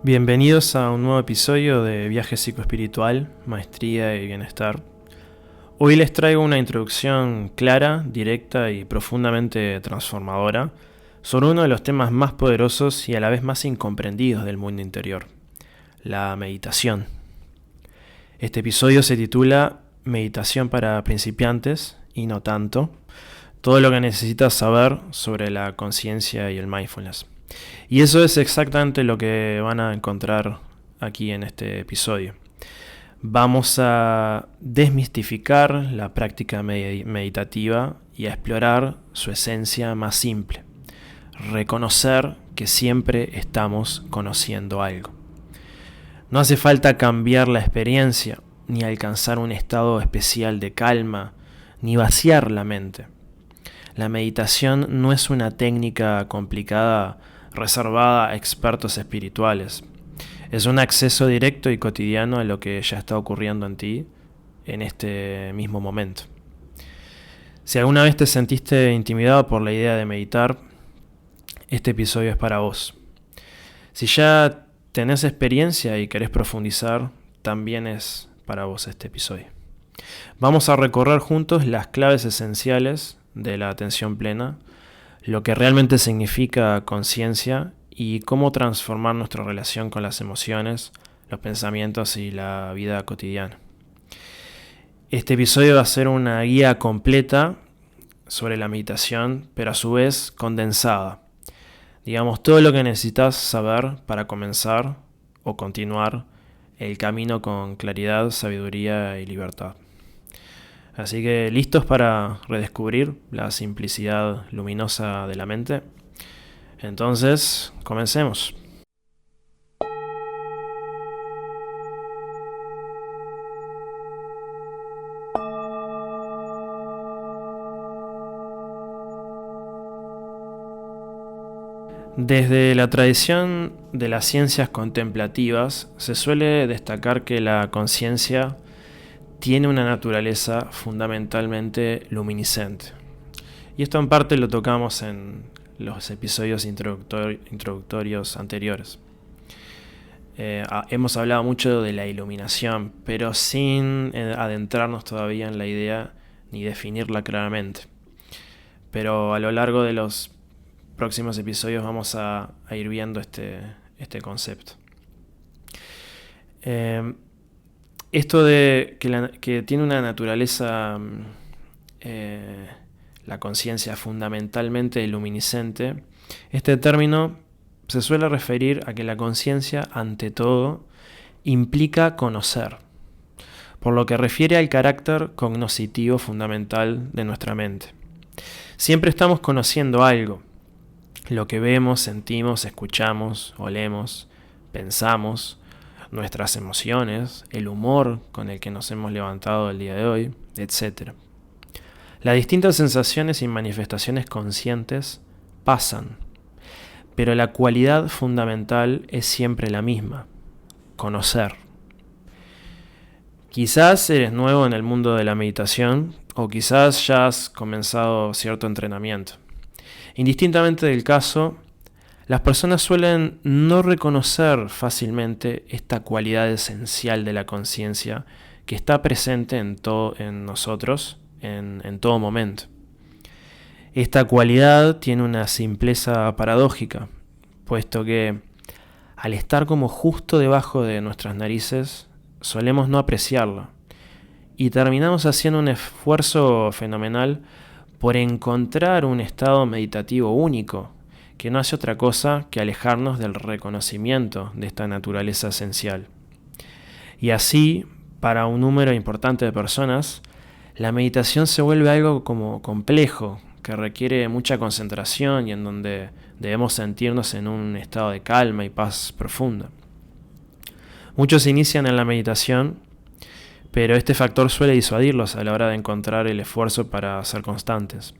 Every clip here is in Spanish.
Bienvenidos a un nuevo episodio de Viaje Psicoespiritual, Maestría y Bienestar. Hoy les traigo una introducción clara, directa y profundamente transformadora sobre uno de los temas más poderosos y a la vez más incomprendidos del mundo interior, la meditación. Este episodio se titula Meditación para principiantes y no tanto, todo lo que necesitas saber sobre la conciencia y el mindfulness. Y eso es exactamente lo que van a encontrar aquí en este episodio. Vamos a desmistificar la práctica meditativa y a explorar su esencia más simple. Reconocer que siempre estamos conociendo algo. No hace falta cambiar la experiencia, ni alcanzar un estado especial de calma, ni vaciar la mente. La meditación no es una técnica complicada reservada a expertos espirituales. Es un acceso directo y cotidiano a lo que ya está ocurriendo en ti en este mismo momento. Si alguna vez te sentiste intimidado por la idea de meditar, este episodio es para vos. Si ya tenés experiencia y querés profundizar, también es para vos este episodio. Vamos a recorrer juntos las claves esenciales de la atención plena, lo que realmente significa conciencia y cómo transformar nuestra relación con las emociones, los pensamientos y la vida cotidiana. Este episodio va a ser una guía completa sobre la meditación, pero a su vez condensada. Digamos, todo lo que necesitas saber para comenzar o continuar el camino con claridad, sabiduría y libertad. Así que, ¿listos para redescubrir la simplicidad luminosa de la mente? Entonces, comencemos. Desde la tradición de las ciencias contemplativas, se suele destacar que la conciencia tiene una naturaleza fundamentalmente luminiscente. Y esto en parte lo tocamos en los episodios introductorios anteriores. Hemos hablado mucho de la iluminación, pero sin adentrarnos todavía en la idea ni definirla claramente. Pero a lo largo de los próximos episodios vamos a ir viendo este concepto. Esto de que tiene una naturaleza, la conciencia fundamentalmente luminiscente, este término se suele referir a que la conciencia, ante todo, implica conocer, por lo que refiere al carácter cognoscitivo fundamental de nuestra mente. Siempre estamos conociendo algo, lo que vemos, sentimos, escuchamos, olemos, pensamos, nuestras emociones, el humor con el que nos hemos levantado el día de hoy, etc. Las distintas sensaciones y manifestaciones conscientes pasan, pero la cualidad fundamental es siempre la misma: conocer. Quizás eres nuevo en el mundo de la meditación, o quizás ya has comenzado cierto entrenamiento. Indistintamente del caso, las personas suelen no reconocer fácilmente esta cualidad esencial de la conciencia que está presente en nosotros en todo momento. Esta cualidad tiene una simpleza paradójica, puesto que al estar como justo debajo de nuestras narices, solemos no apreciarla y terminamos haciendo un esfuerzo fenomenal por encontrar un estado meditativo único, que no hace otra cosa que alejarnos del reconocimiento de esta naturaleza esencial. Y así, para un número importante de personas, la meditación se vuelve algo como complejo, que requiere mucha concentración y en donde debemos sentirnos en un estado de calma y paz profunda. Muchos inician en la meditación, pero este factor suele disuadirlos a la hora de encontrar el esfuerzo para ser constantes.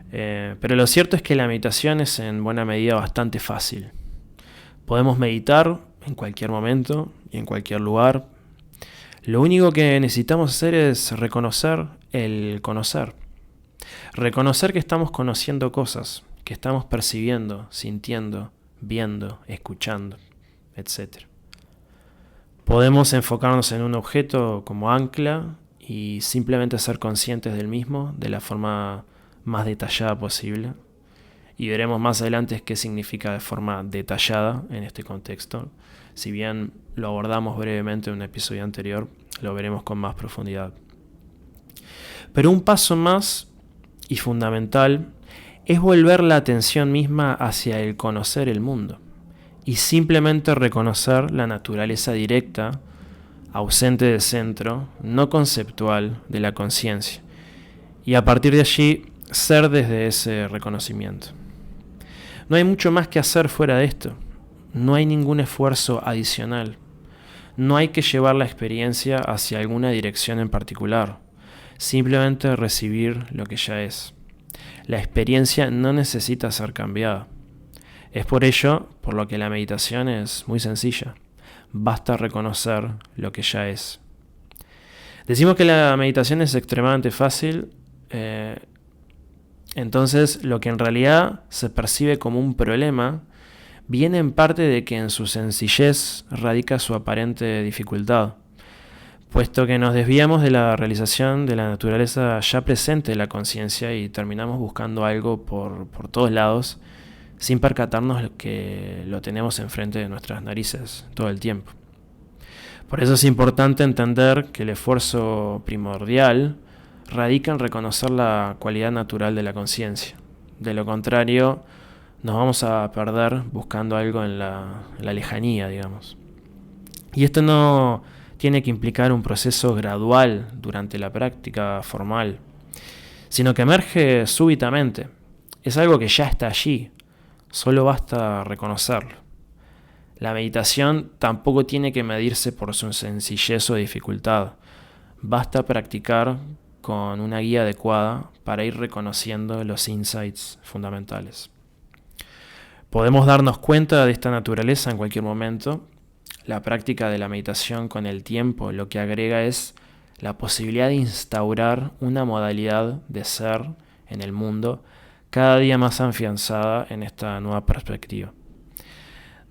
Pero lo cierto es que la meditación es en buena medida bastante fácil. Podemos meditar en cualquier momento y en cualquier lugar. Lo único que necesitamos hacer es reconocer el conocer. Reconocer que estamos conociendo cosas, que estamos percibiendo, sintiendo, viendo, escuchando, etc. Podemos enfocarnos en un objeto como ancla y simplemente ser conscientes del mismo de la forma más detallada posible. Y veremos más adelante qué significa de forma detallada en este contexto. Si bien lo abordamos brevemente en un episodio anterior, lo veremos con más profundidad. Pero un paso más y fundamental es volver la atención misma hacia el conocer el mundo y simplemente reconocer la naturaleza directa, ausente de centro, no conceptual de la conciencia, y a partir de allí ser desde ese reconocimiento. No hay mucho más que hacer fuera de esto, no hay ningún esfuerzo adicional, no hay que llevar la experiencia hacia alguna dirección en particular, simplemente recibir lo que ya es. La experiencia no necesita ser cambiada. Es por ello por lo que la meditación es muy sencilla. Basta reconocer lo que ya es. Decimos que la meditación es extremadamente fácil, entonces lo que en realidad se percibe como un problema viene en parte de que en su sencillez radica su aparente dificultad, puesto que nos desviamos de la realización de la naturaleza ya presente de la conciencia y terminamos buscando algo por todos lados, sin percatarnos que lo tenemos enfrente de nuestras narices todo el tiempo. Por eso es importante entender que el esfuerzo primordial radica en reconocer la cualidad natural de la conciencia. De lo contrario, nos vamos a perder buscando algo en la lejanía, digamos. Y esto no tiene que implicar un proceso gradual durante la práctica formal, sino que emerge súbitamente. Es algo que ya está allí, solo basta reconocerlo. La meditación tampoco tiene que medirse por su sencillez o dificultad. Basta practicar con una guía adecuada para ir reconociendo los insights fundamentales. Podemos darnos cuenta de esta naturaleza en cualquier momento. La práctica de la meditación con el tiempo lo que agrega es la posibilidad de instaurar una modalidad de ser en el mundo cada día más afianzada en esta nueva perspectiva.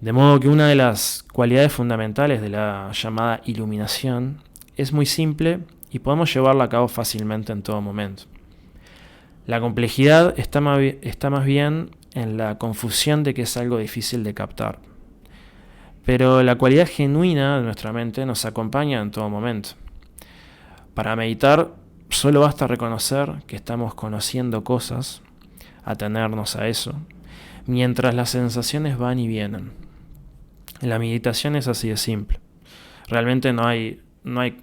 De modo que una de las cualidades fundamentales de la llamada iluminación es muy simple y podemos llevarla a cabo fácilmente en todo momento. La complejidad está más bien en la confusión de que es algo difícil de captar. Pero la cualidad genuina de nuestra mente nos acompaña en todo momento. Para meditar solo basta reconocer que estamos conociendo cosas, atenernos a eso, mientras las sensaciones van y vienen. La meditación es así de simple. Realmente no hay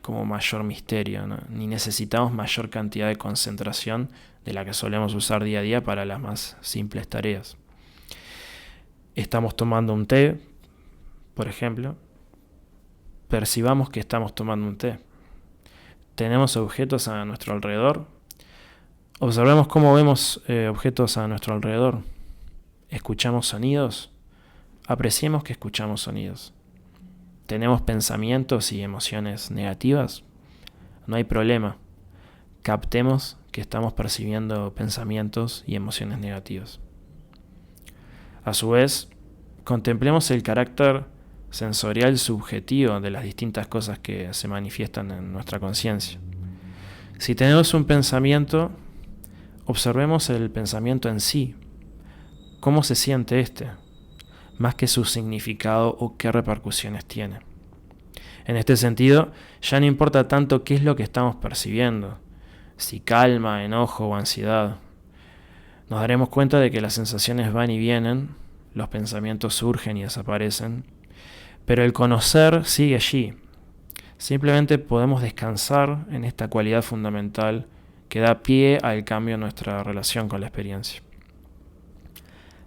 como mayor misterio, ¿no? Ni necesitamos mayor cantidad de concentración de la que solemos usar día a día para las más simples tareas. Estamos tomando un té, por ejemplo. Percibamos que estamos tomando un té. Tenemos objetos a nuestro alrededor. Observemos cómo vemos objetos a nuestro alrededor. Escuchamos sonidos. Apreciemos que escuchamos sonidos. ¿Tenemos pensamientos y emociones negativas? No hay problema. Captemos que estamos percibiendo pensamientos y emociones negativas. A su vez, contemplemos el carácter sensorial subjetivo de las distintas cosas que se manifiestan en nuestra conciencia. Si tenemos un pensamiento, observemos el pensamiento en sí. ¿Cómo se siente este? Más que su significado o qué repercusiones tiene. En este sentido, ya no importa tanto qué es lo que estamos percibiendo, si calma, enojo o ansiedad. Nos daremos cuenta de que las sensaciones van y vienen, los pensamientos surgen y desaparecen, pero el conocer sigue allí. Simplemente podemos descansar en esta cualidad fundamental que da pie al cambio en nuestra relación con la experiencia.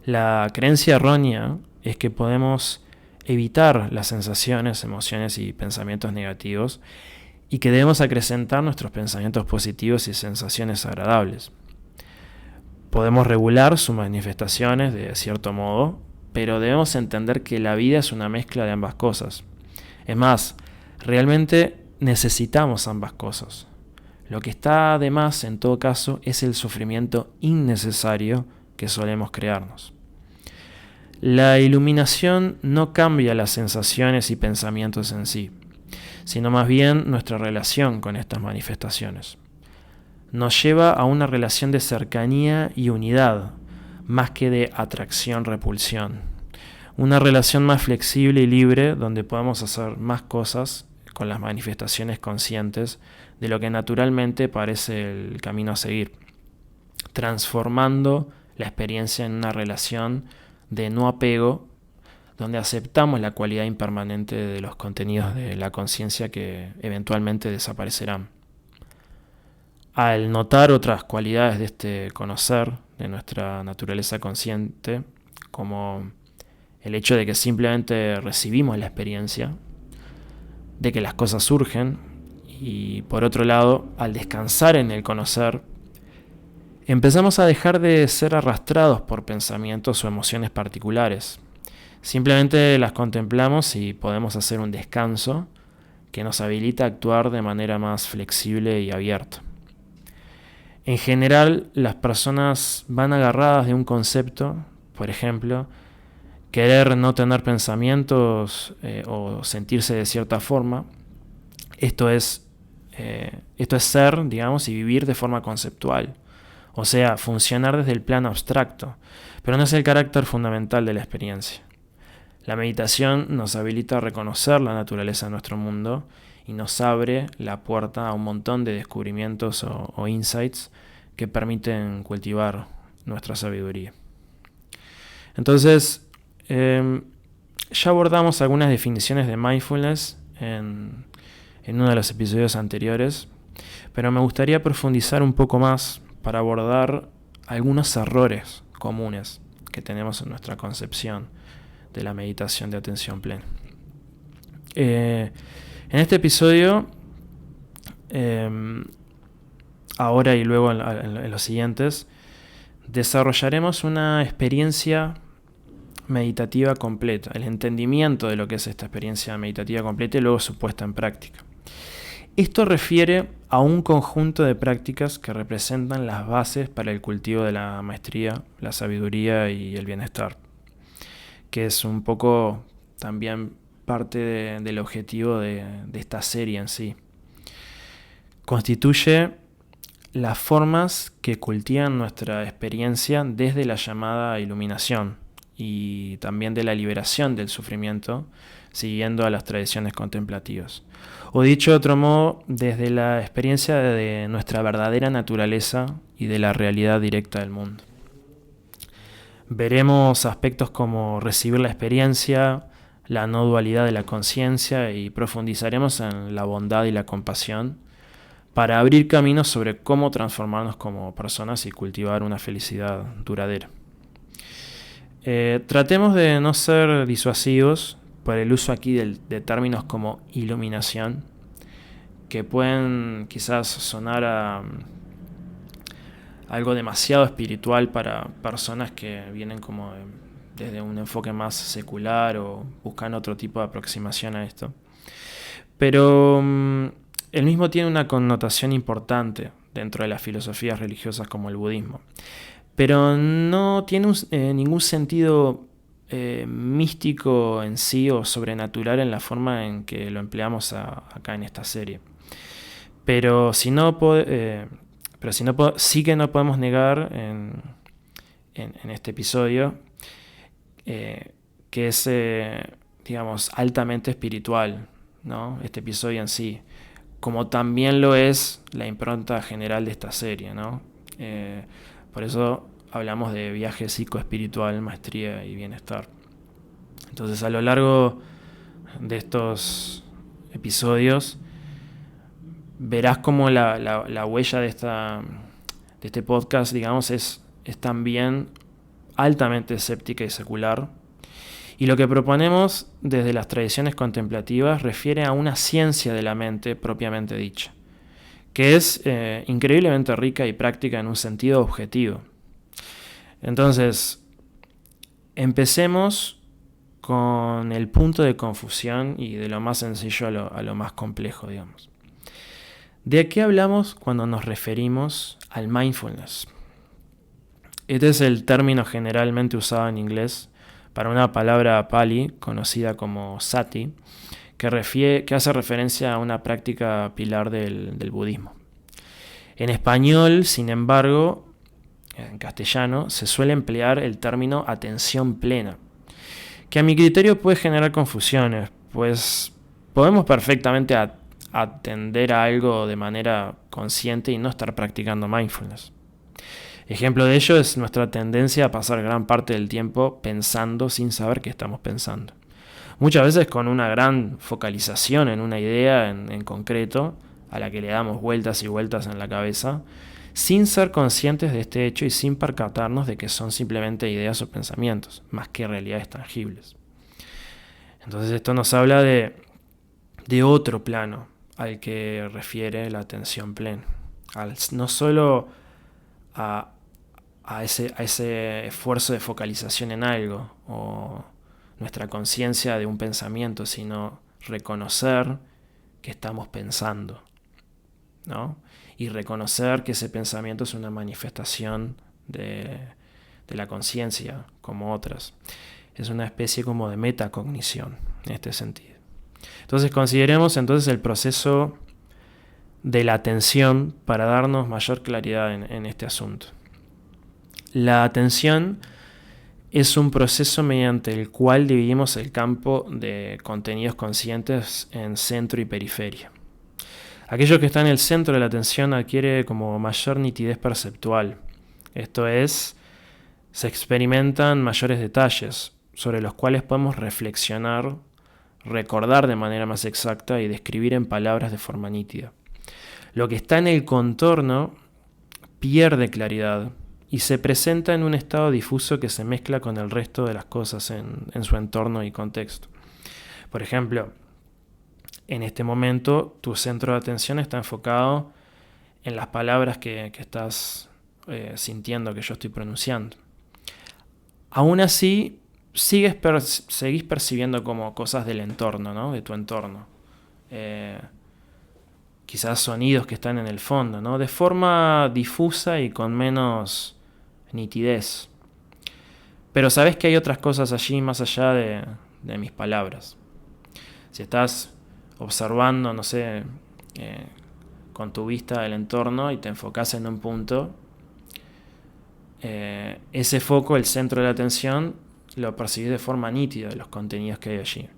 La creencia errónea es que podemos evitar las sensaciones, emociones y pensamientos negativos y que debemos acrecentar nuestros pensamientos positivos y sensaciones agradables. Podemos regular sus manifestaciones de cierto modo, pero debemos entender que la vida es una mezcla de ambas cosas. Es más, realmente necesitamos ambas cosas. Lo que está de más en todo caso es el sufrimiento innecesario que solemos crearnos. La iluminación no cambia las sensaciones y pensamientos en sí, sino más bien nuestra relación con estas manifestaciones. Nos lleva a una relación de cercanía y unidad, más que de atracción-repulsión. Una relación más flexible y libre donde podemos hacer más cosas con las manifestaciones conscientes de lo que naturalmente parece el camino a seguir, transformando la experiencia en una relación de no apego, donde aceptamos la cualidad impermanente de los contenidos de la conciencia que eventualmente desaparecerán. Al notar otras cualidades de este conocer, de nuestra naturaleza consciente, como el hecho de que simplemente recibimos la experiencia, de que las cosas surgen, y por otro lado, al descansar en el conocer, empezamos a dejar de ser arrastrados por pensamientos o emociones particulares. Simplemente las contemplamos y podemos hacer un descanso que nos habilita a actuar de manera más flexible y abierta. En general, las personas van agarradas de un concepto, por ejemplo, querer no tener pensamientos o sentirse de cierta forma. Esto es ser, digamos, y vivir de forma conceptual. O sea, funcionar desde el plano abstracto, pero no es el carácter fundamental de la experiencia. La meditación nos habilita a reconocer la naturaleza de nuestro mundo y nos abre la puerta a un montón de descubrimientos o insights que permiten cultivar nuestra sabiduría. Entonces, ya abordamos algunas definiciones de mindfulness en uno de los episodios anteriores, pero me gustaría profundizar un poco más para abordar algunos errores comunes que tenemos en nuestra concepción de la meditación de atención plena. En este episodio, ahora y luego en los siguientes, desarrollaremos una experiencia meditativa completa, el entendimiento de lo que es esta experiencia meditativa completa y luego su puesta en práctica. Esto refiere a un conjunto de prácticas que representan las bases para el cultivo de la maestría, la sabiduría y el bienestar, que es un poco también parte del objetivo de esta serie en sí. Constituye las formas que cultivan nuestra experiencia desde la llamada iluminación y también de la liberación del sufrimiento, siguiendo a las tradiciones contemplativas. O dicho de otro modo, desde la experiencia de nuestra verdadera naturaleza y de la realidad directa del mundo. Veremos aspectos como recibir la experiencia, la no dualidad de la conciencia y profundizaremos en la bondad y la compasión para abrir caminos sobre cómo transformarnos como personas y cultivar una felicidad duradera. Tratemos de no ser disuasivos por el uso aquí de términos como iluminación, que pueden quizás sonar a algo demasiado espiritual para personas que vienen como desde un enfoque más secular o buscan otro tipo de aproximación a esto. Pero el mismo tiene una connotación importante dentro de las filosofías religiosas como el budismo, pero no tiene ningún sentido místico en sí o sobrenatural en la forma en que lo empleamos acá en esta serie. Pero sí que no podemos negar en este episodio que es, digamos, altamente espiritual, ¿no? Este episodio en sí, como también lo es la impronta general de esta serie, ¿no? Por eso hablamos de viaje psicoespiritual, maestría y bienestar. Entonces, a lo largo de estos episodios verás cómo la huella de este podcast, digamos, es también altamente escéptica y secular. Y lo que proponemos desde las tradiciones contemplativas refiere a una ciencia de la mente propiamente dicha, que es increíblemente rica y práctica en un sentido objetivo. Entonces, empecemos con el punto de confusión y de lo más sencillo a lo más complejo, digamos. ¿De qué hablamos cuando nos referimos al mindfulness? Este es el término generalmente usado en inglés para una palabra pali conocida como sati, que hace referencia a una práctica pilar del budismo. En español, sin embargo, en castellano, se suele emplear el término atención plena, que a mi criterio puede generar confusiones, pues podemos perfectamente atender a algo de manera consciente y no estar practicando mindfulness. Ejemplo de ello es nuestra tendencia a pasar gran parte del tiempo pensando sin saber qué estamos pensando. Muchas veces con una gran focalización en una idea en concreto, a la que le damos vueltas y vueltas en la cabeza, sin ser conscientes de este hecho y sin percatarnos de que son simplemente ideas o pensamientos, más que realidades tangibles. Entonces esto nos habla de otro plano al que refiere la atención plena. No solo a ese esfuerzo de focalización en algo o nuestra conciencia de un pensamiento, sino reconocer que estamos pensando, ¿no? Y reconocer que ese pensamiento es una manifestación de la conciencia, como otras. Es una especie como de metacognición en este sentido. Entonces consideremos el proceso de la atención para darnos mayor claridad en este asunto. La atención es un proceso mediante el cual dividimos el campo de contenidos conscientes en centro y periferia. Aquello que está en el centro de la atención adquiere como mayor nitidez perceptual. Esto es, se experimentan mayores detalles sobre los cuales podemos reflexionar, recordar de manera más exacta y describir en palabras de forma nítida. Lo que está en el contorno pierde claridad y se presenta en un estado difuso que se mezcla con el resto de las cosas en su entorno y contexto. Por ejemplo, en este momento tu centro de atención está enfocado en las palabras que estás sintiendo que yo estoy pronunciando. Aún así, seguís percibiendo como cosas del entorno, ¿no? De tu entorno. Quizás sonidos que están en el fondo, ¿no? De forma difusa y con menos nitidez. Pero sabes que hay otras cosas allí más allá de mis palabras. Si estás observando, no sé, con tu vista el entorno y te enfocas en un punto, ese foco, el centro de la atención, lo percibís de forma nítida de los contenidos que hay allí.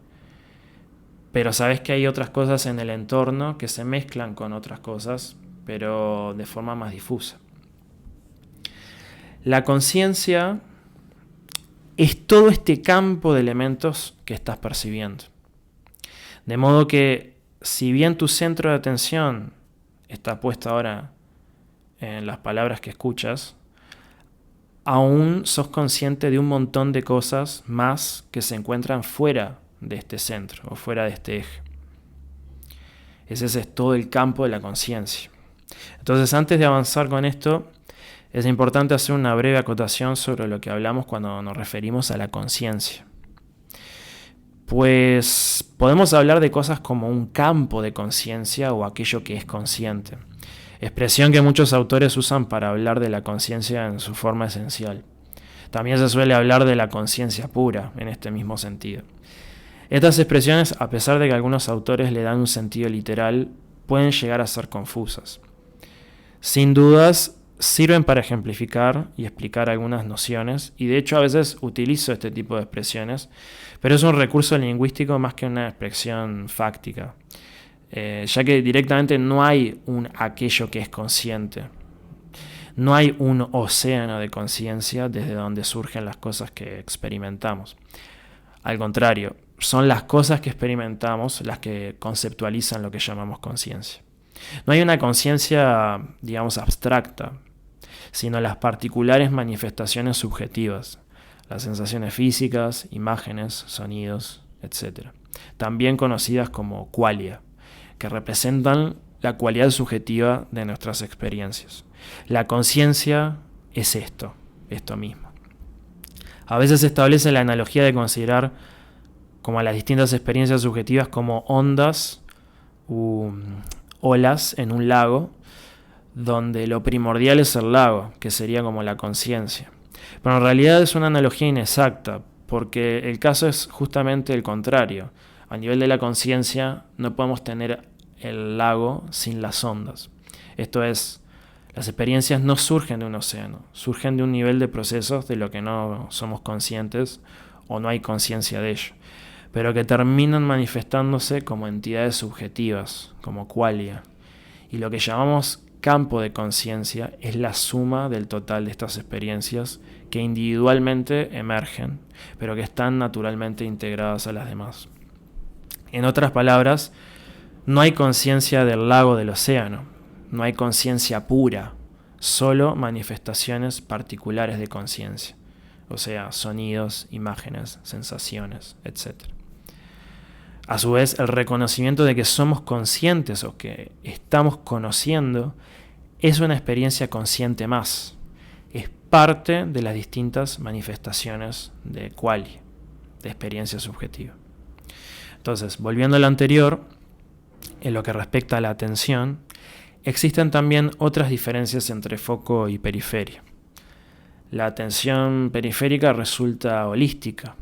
Pero sabes que hay otras cosas en el entorno que se mezclan con otras cosas, pero de forma más difusa. La conciencia es todo este campo de elementos que estás percibiendo. De modo que, si bien tu centro de atención está puesto ahora en las palabras que escuchas, aún sos consciente de un montón de cosas más que se encuentran fuera de este centro o fuera de este eje. Ese es todo el campo de la conciencia. Entonces, antes de avanzar con esto, es importante hacer una breve acotación sobre lo que hablamos cuando nos referimos a la conciencia. Pues podemos hablar de cosas como un campo de conciencia o aquello que es consciente, expresión que muchos autores usan para hablar de la conciencia en su forma esencial. También se suele hablar de la conciencia pura en este mismo sentido. Estas expresiones, a pesar de que algunos autores le dan un sentido literal, pueden llegar a ser confusas. Sin dudas, sirven para ejemplificar y explicar algunas nociones, y de hecho a veces utilizo este tipo de expresiones, pero es un recurso lingüístico más que una expresión fáctica, ya que directamente no hay un aquello que es consciente. No hay un océano de conciencia desde donde surgen las cosas que experimentamos. Al contrario, son las cosas que experimentamos las que conceptualizan lo que llamamos conciencia. No hay una conciencia, digamos, abstracta, sino las particulares manifestaciones subjetivas, las sensaciones físicas, imágenes, sonidos, etc. También conocidas como qualia, que representan la cualidad subjetiva de nuestras experiencias. La conciencia es esto mismo. A veces se establece la analogía de considerar como a las distintas experiencias subjetivas como ondas u olas en un lago, donde lo primordial es el lago, que sería como la conciencia. Pero en realidad es una analogía inexacta, porque el caso es justamente el contrario. A nivel de la conciencia no podemos tener el lago sin las ondas. Esto es, las experiencias no surgen de un océano, surgen de un nivel de procesos de lo que no somos conscientes o no hay conciencia de ello, pero que terminan manifestándose como entidades subjetivas, como qualia. Y lo que llamamos campo de conciencia es la suma del total de estas experiencias que individualmente emergen, pero que están naturalmente integradas a las demás. En otras palabras, no hay conciencia del lago del océano, no hay conciencia pura, solo manifestaciones particulares de conciencia, o sea, sonidos, imágenes, sensaciones, etc. A su vez, el reconocimiento de que somos conscientes o que estamos conociendo es una experiencia consciente más. Es parte de las distintas manifestaciones de qualia, de experiencia subjetiva. Entonces, volviendo a lo anterior, en lo que respecta a la atención, existen también otras diferencias entre foco y periferia. La atención periférica resulta holística,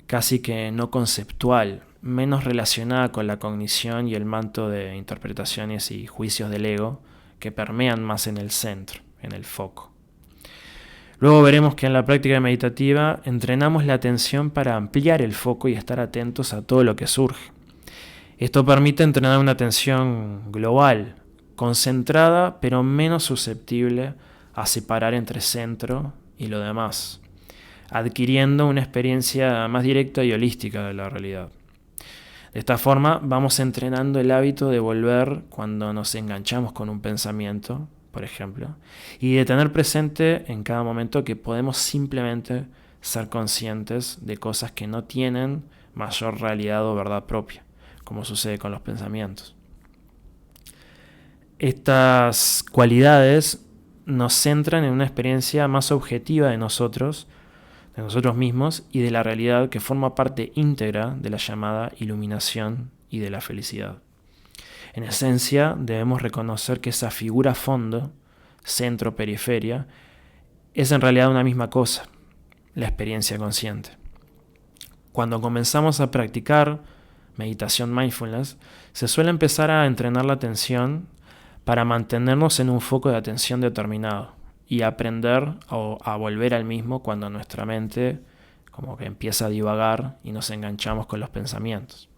casi que no conceptual, menos relacionada con la cognición y el manto de interpretaciones y juicios del ego que permean más en el centro, en el foco. Luego veremos que en la práctica meditativa entrenamos la atención para ampliar el foco y estar atentos a todo lo que surge. Esto permite entrenar una atención global, concentrada pero menos susceptible a separar entre centro y lo demás, adquiriendo una experiencia más directa y holística de la realidad. De esta forma vamos entrenando el hábito de volver cuando nos enganchamos con un pensamiento, por ejemplo, y de tener presente en cada momento que podemos simplemente ser conscientes de cosas que no tienen mayor realidad o verdad propia, como sucede con los pensamientos. Estas cualidades nos centran en una experiencia más objetiva de nosotros mismos y de la realidad que forma parte íntegra de la llamada iluminación y de la felicidad. En esencia, debemos reconocer que esa figura fondo, centro-periferia, es en realidad una misma cosa, la experiencia consciente. Cuando comenzamos a practicar meditación mindfulness, se suele empezar a entrenar la atención para mantenernos en un foco de atención determinado y aprender a volver al mismo cuando nuestra mente como que empieza a divagar y nos enganchamos con los pensamientos.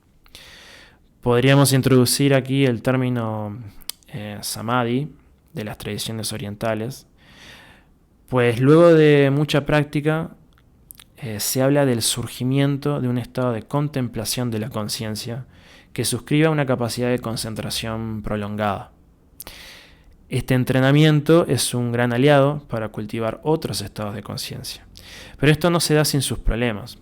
Podríamos introducir aquí el término samadhi de las tradiciones orientales, pues luego de mucha práctica se habla del surgimiento de un estado de contemplación de la conciencia que suscribe a una capacidad de concentración prolongada. Este entrenamiento es un gran aliado para cultivar otros estados de conciencia, pero esto no se da sin sus problemas.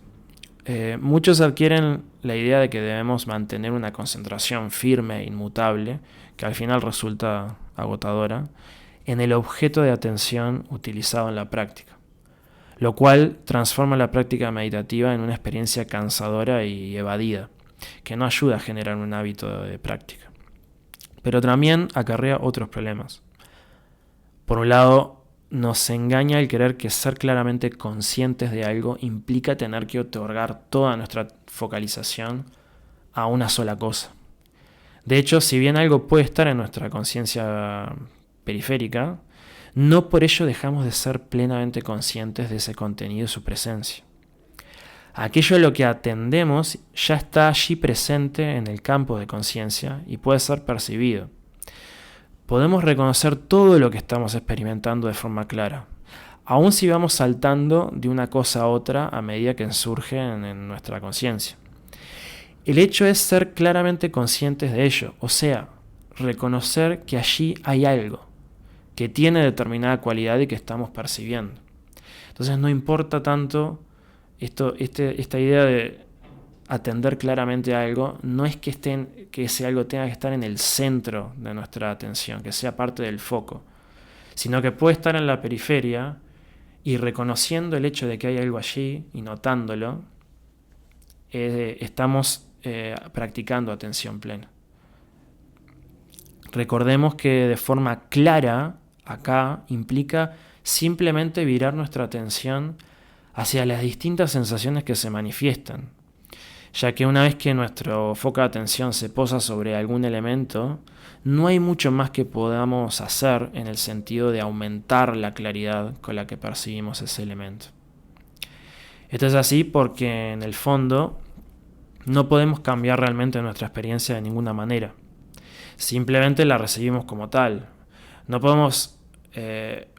Muchos adquieren la idea de que debemos mantener una concentración firme e inmutable, que al final resulta agotadora, en el objeto de atención utilizado en la práctica, lo cual transforma la práctica meditativa en una experiencia cansadora y evadida, que no ayuda a generar un hábito de práctica. Pero también acarrea otros problemas. Por un lado, nos engaña el creer que ser claramente conscientes de algo implica tener que otorgar toda nuestra focalización a una sola cosa. De hecho, si bien algo puede estar en nuestra conciencia periférica, no por ello dejamos de ser plenamente conscientes de ese contenido y su presencia. Aquello a lo que atendemos ya está allí presente en el campo de conciencia y puede ser percibido. Podemos reconocer todo lo que estamos experimentando de forma clara, aun si vamos saltando de una cosa a otra a medida que surge en nuestra conciencia. El hecho es ser claramente conscientes de ello, o sea, reconocer que allí hay algo, que tiene determinada cualidad y que estamos percibiendo. Entonces no importa tanto esta idea de atender claramente a algo, no es que ese algo tenga que estar en el centro de nuestra atención, que sea parte del foco, sino que puede estar en la periferia y reconociendo el hecho de que hay algo allí y notándolo, estamos practicando atención plena. Recordemos que de forma clara, acá implica simplemente virar nuestra atención hacia las distintas sensaciones que se manifiestan, ya que una vez que nuestro foco de atención se posa sobre algún elemento, no hay mucho más que podamos hacer en el sentido de aumentar la claridad con la que percibimos ese elemento. Esto es así porque en el fondo no podemos cambiar realmente nuestra experiencia de ninguna manera. Simplemente la recibimos como tal. No podemos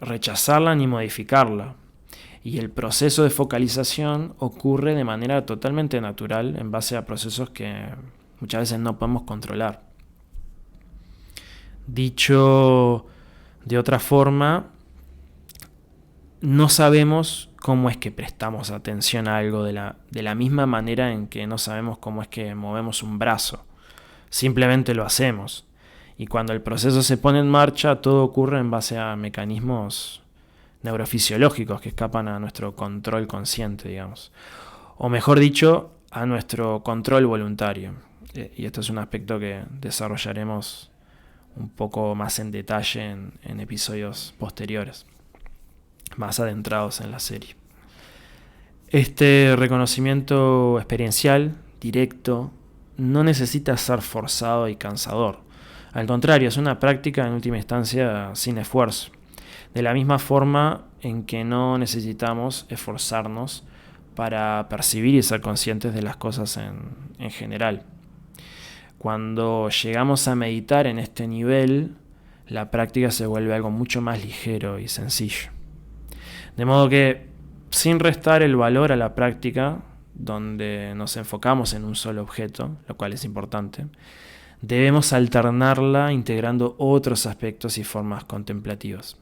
rechazarla ni modificarla. Y el proceso de focalización ocurre de manera totalmente natural en base a procesos que muchas veces no podemos controlar. Dicho de otra forma, no sabemos cómo es que prestamos atención a algo de la misma manera en que no sabemos cómo es que movemos un brazo. Simplemente lo hacemos. Y cuando el proceso se pone en marcha, todo ocurre en base a mecanismos neurofisiológicos que escapan a nuestro control consciente, digamos. O mejor dicho, a nuestro control voluntario. Y esto es un aspecto que desarrollaremos un poco más en detalle en episodios posteriores, más adentrados en la serie. Este reconocimiento experiencial, directo, no necesita ser forzado y cansador. Al contrario, es una práctica en última instancia sin esfuerzo. De la misma forma en que no necesitamos esforzarnos para percibir y ser conscientes de las cosas en general. Cuando llegamos a meditar en este nivel, la práctica se vuelve algo mucho más ligero y sencillo. De modo que, sin restar el valor a la práctica, donde nos enfocamos en un solo objeto, lo cual es importante, debemos alternarla integrando otros aspectos y formas contemplativas.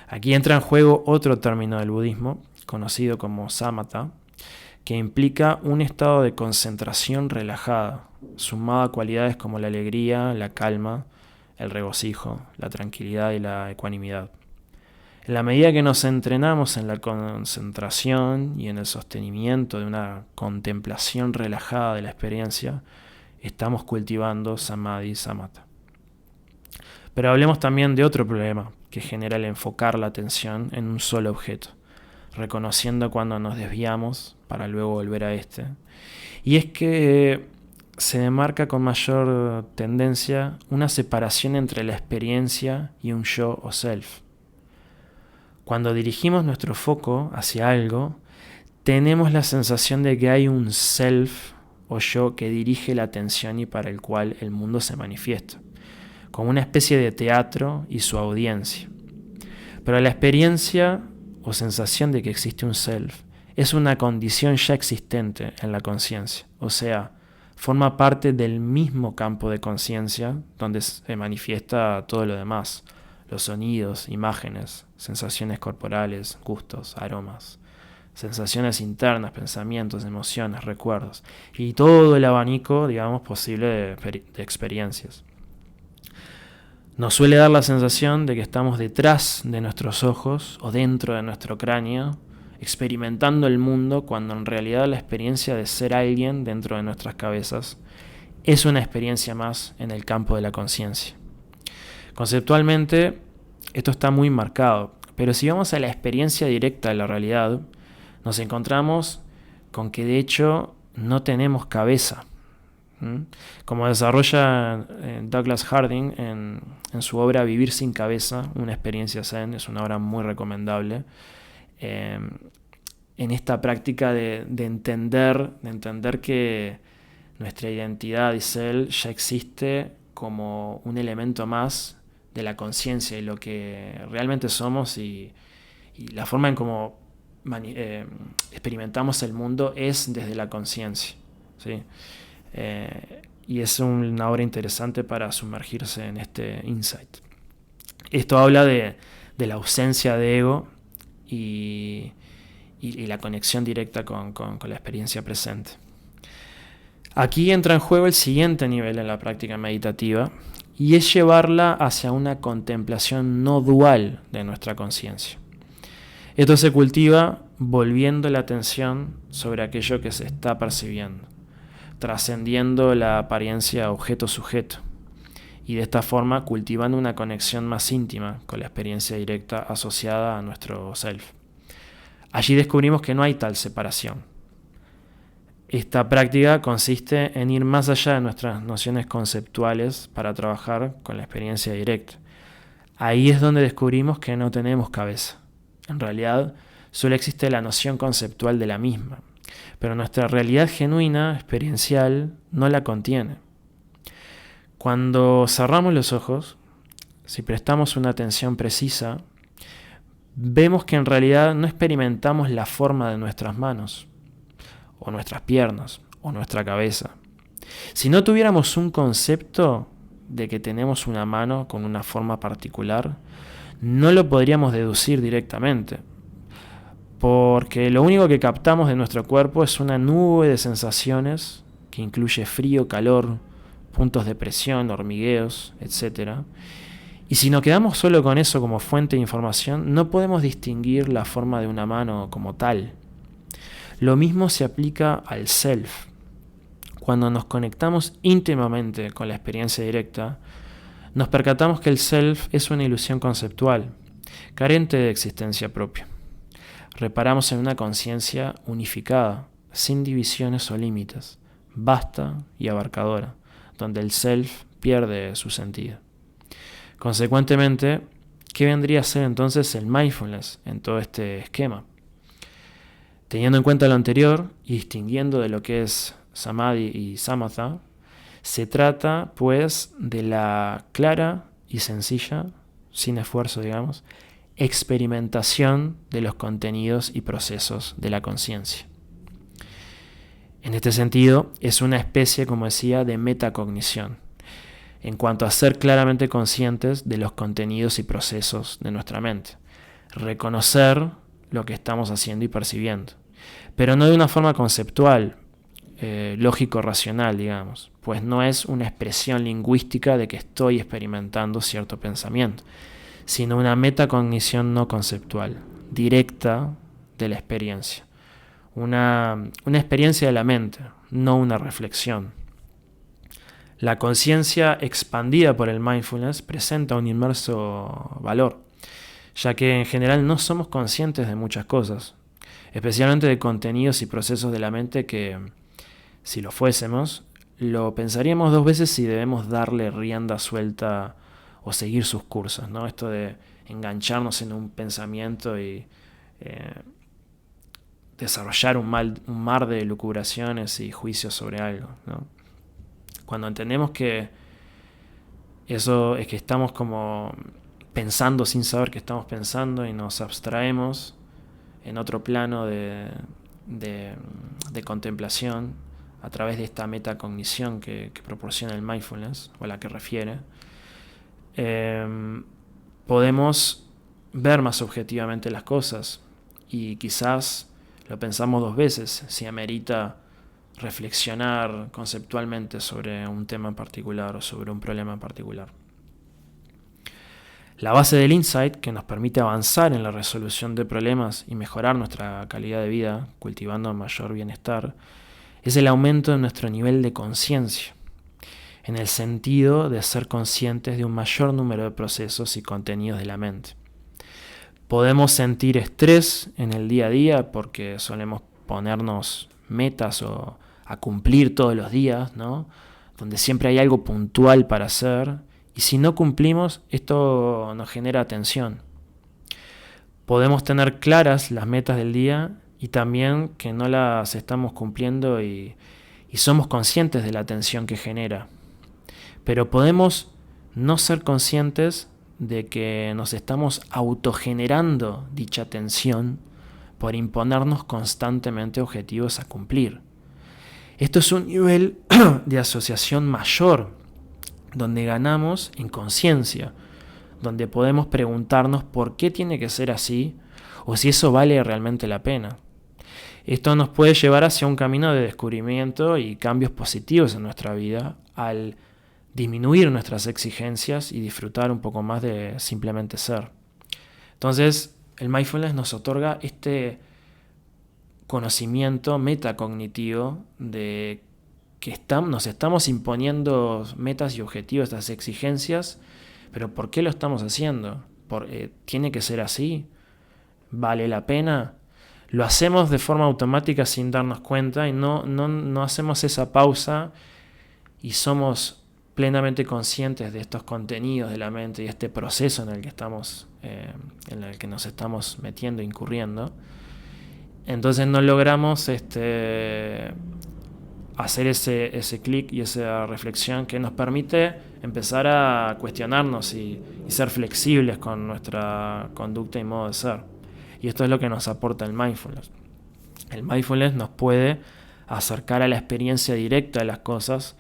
Aquí entra en juego otro término del budismo, conocido como samatha, que implica un estado de concentración relajada, sumado a cualidades como la alegría, la calma, el regocijo, la tranquilidad y la ecuanimidad. En la medida que nos entrenamos en la concentración y en el sostenimiento de una contemplación relajada de la experiencia, estamos cultivando samadhi y samatha. Pero hablemos también de otro problema que genera el enfocar la atención en un solo objeto, reconociendo cuando nos desviamos para luego volver a este. Y es que se demarca con mayor tendencia una separación entre la experiencia y un yo o self. Cuando dirigimos nuestro foco hacia algo, tenemos la sensación de que hay un self o yo que dirige la atención y para el cual el mundo se manifiesta, como una especie de teatro y su audiencia. Pero la experiencia o sensación de que existe un self es una condición ya existente en la conciencia, o sea, forma parte del mismo campo de conciencia donde se manifiesta todo lo demás, los sonidos, imágenes, sensaciones corporales, gustos, aromas, sensaciones internas, pensamientos, emociones, recuerdos y todo el abanico, digamos, posible de experiencias. Nos suele dar la sensación de que estamos detrás de nuestros ojos o dentro de nuestro cráneo, experimentando el mundo, cuando en realidad la experiencia de ser alguien dentro de nuestras cabezas es una experiencia más en el campo de la conciencia. Conceptualmente, esto está muy marcado, pero si vamos a la experiencia directa de la realidad, nos encontramos con que de hecho no tenemos cabeza. Como desarrolla Douglas Harding en su obra Vivir sin cabeza, una experiencia zen, es una obra muy recomendable, en esta práctica de entender que nuestra identidad y ser ya existe como un elemento más de la conciencia y lo que realmente somos y la forma en cómo experimentamos el mundo es desde la conciencia, ¿sí? Y es una obra interesante para sumergirse en este insight. Esto habla de la ausencia de ego y la conexión directa con la experiencia presente. Aquí entra en juego el siguiente nivel en la práctica meditativa y es llevarla hacia una contemplación no dual de nuestra conciencia. Esto se cultiva volviendo la atención sobre aquello que se está percibiendo, trascendiendo la apariencia objeto-sujeto, y de esta forma cultivando una conexión más íntima con la experiencia directa asociada a nuestro self. Allí descubrimos que no hay tal separación. Esta práctica consiste en ir más allá de nuestras nociones conceptuales para trabajar con la experiencia directa. Ahí es donde descubrimos que no tenemos cabeza. En realidad, solo existe la noción conceptual de la misma, pero nuestra realidad genuina, experiencial, no la contiene. Cuando cerramos los ojos, si prestamos una atención precisa, vemos que en realidad no experimentamos la forma de nuestras manos, o nuestras piernas, o nuestra cabeza. Si no tuviéramos un concepto de que tenemos una mano con una forma particular, no lo podríamos deducir directamente, porque lo único que captamos de nuestro cuerpo es una nube de sensaciones que incluye frío, calor, puntos de presión, hormigueos, etc. Y si nos quedamos solo con eso como fuente de información, no podemos distinguir la forma de una mano como tal. Lo mismo se aplica al self. Cuando nos conectamos íntimamente con la experiencia directa, nos percatamos que el self es una ilusión conceptual, carente de existencia propia. Reparamos en una conciencia unificada, sin divisiones o límites, vasta y abarcadora, donde el self pierde su sentido. Consecuentemente, ¿qué vendría a ser entonces el mindfulness en todo este esquema? Teniendo en cuenta lo anterior y distinguiendo de lo que es samadhi y samatha, se trata pues de la clara y sencilla, sin esfuerzo digamos, experimentación de los contenidos y procesos de la conciencia. En este sentido, es una especie, como decía, de metacognición, en cuanto a ser claramente conscientes de los contenidos y procesos de nuestra mente. Reconocer lo que estamos haciendo y percibiendo, pero no de una forma conceptual, lógico-racional, digamos, pues no es una expresión lingüística de que estoy experimentando cierto pensamiento, sino una metacognición no conceptual, directa de la experiencia. Una experiencia de la mente, no una reflexión. La conciencia expandida por el mindfulness presenta un inmerso valor, ya que en general no somos conscientes de muchas cosas, especialmente de contenidos y procesos de la mente que, si lo fuésemos, lo pensaríamos dos veces si debemos darle rienda suelta o seguir sus cursos, ¿no? Esto de engancharnos en un pensamiento y desarrollar un mar de lucubraciones y juicios sobre algo, ¿no? Cuando entendemos que eso es que estamos como pensando sin saber que estamos pensando y nos abstraemos en otro plano de contemplación a través de esta metacognición que proporciona el mindfulness o a la que refiere, podemos ver más objetivamente las cosas y quizás lo pensamos dos veces si amerita reflexionar conceptualmente sobre un tema en particular o sobre un problema en particular. La base del insight que nos permite avanzar en la resolución de problemas y mejorar nuestra calidad de vida, cultivando mayor bienestar, es el aumento de nuestro nivel de conciencia, en el sentido de ser conscientes de un mayor número de procesos y contenidos de la mente. Podemos sentir estrés en el día a día porque solemos ponernos metas o a cumplir todos los días, ¿no? Donde siempre hay algo puntual para hacer, y si no cumplimos, esto nos genera tensión. Podemos tener claras las metas del día y también que no las estamos cumpliendo y somos conscientes de la tensión que genera. Pero podemos no ser conscientes de que nos estamos autogenerando dicha tensión por imponernos constantemente objetivos a cumplir. Esto es un nivel de asociación mayor, donde ganamos en conciencia, donde podemos preguntarnos por qué tiene que ser así o si eso vale realmente la pena. Esto nos puede llevar hacia un camino de descubrimiento y cambios positivos en nuestra vida al disminuir nuestras exigencias y disfrutar un poco más de simplemente ser. Entonces, el mindfulness nos otorga este conocimiento metacognitivo de que nos estamos imponiendo metas y objetivos, estas exigencias, pero ¿por qué lo estamos haciendo? ¿Tiene que ser así? ¿Vale la pena? lo hacemos de forma automática sin darnos cuenta y no hacemos esa pausa y somos plenamente conscientes de estos contenidos de la mente y este proceso en el que en el que nos estamos metiendo, incurriendo. Entonces no logramos hacer ese clic y esa reflexión que nos permite empezar a cuestionarnos y ser flexibles con nuestra conducta y modo de ser. Y esto es lo que nos aporta el mindfulness. El mindfulness nos puede acercar a la experiencia directa de las cosas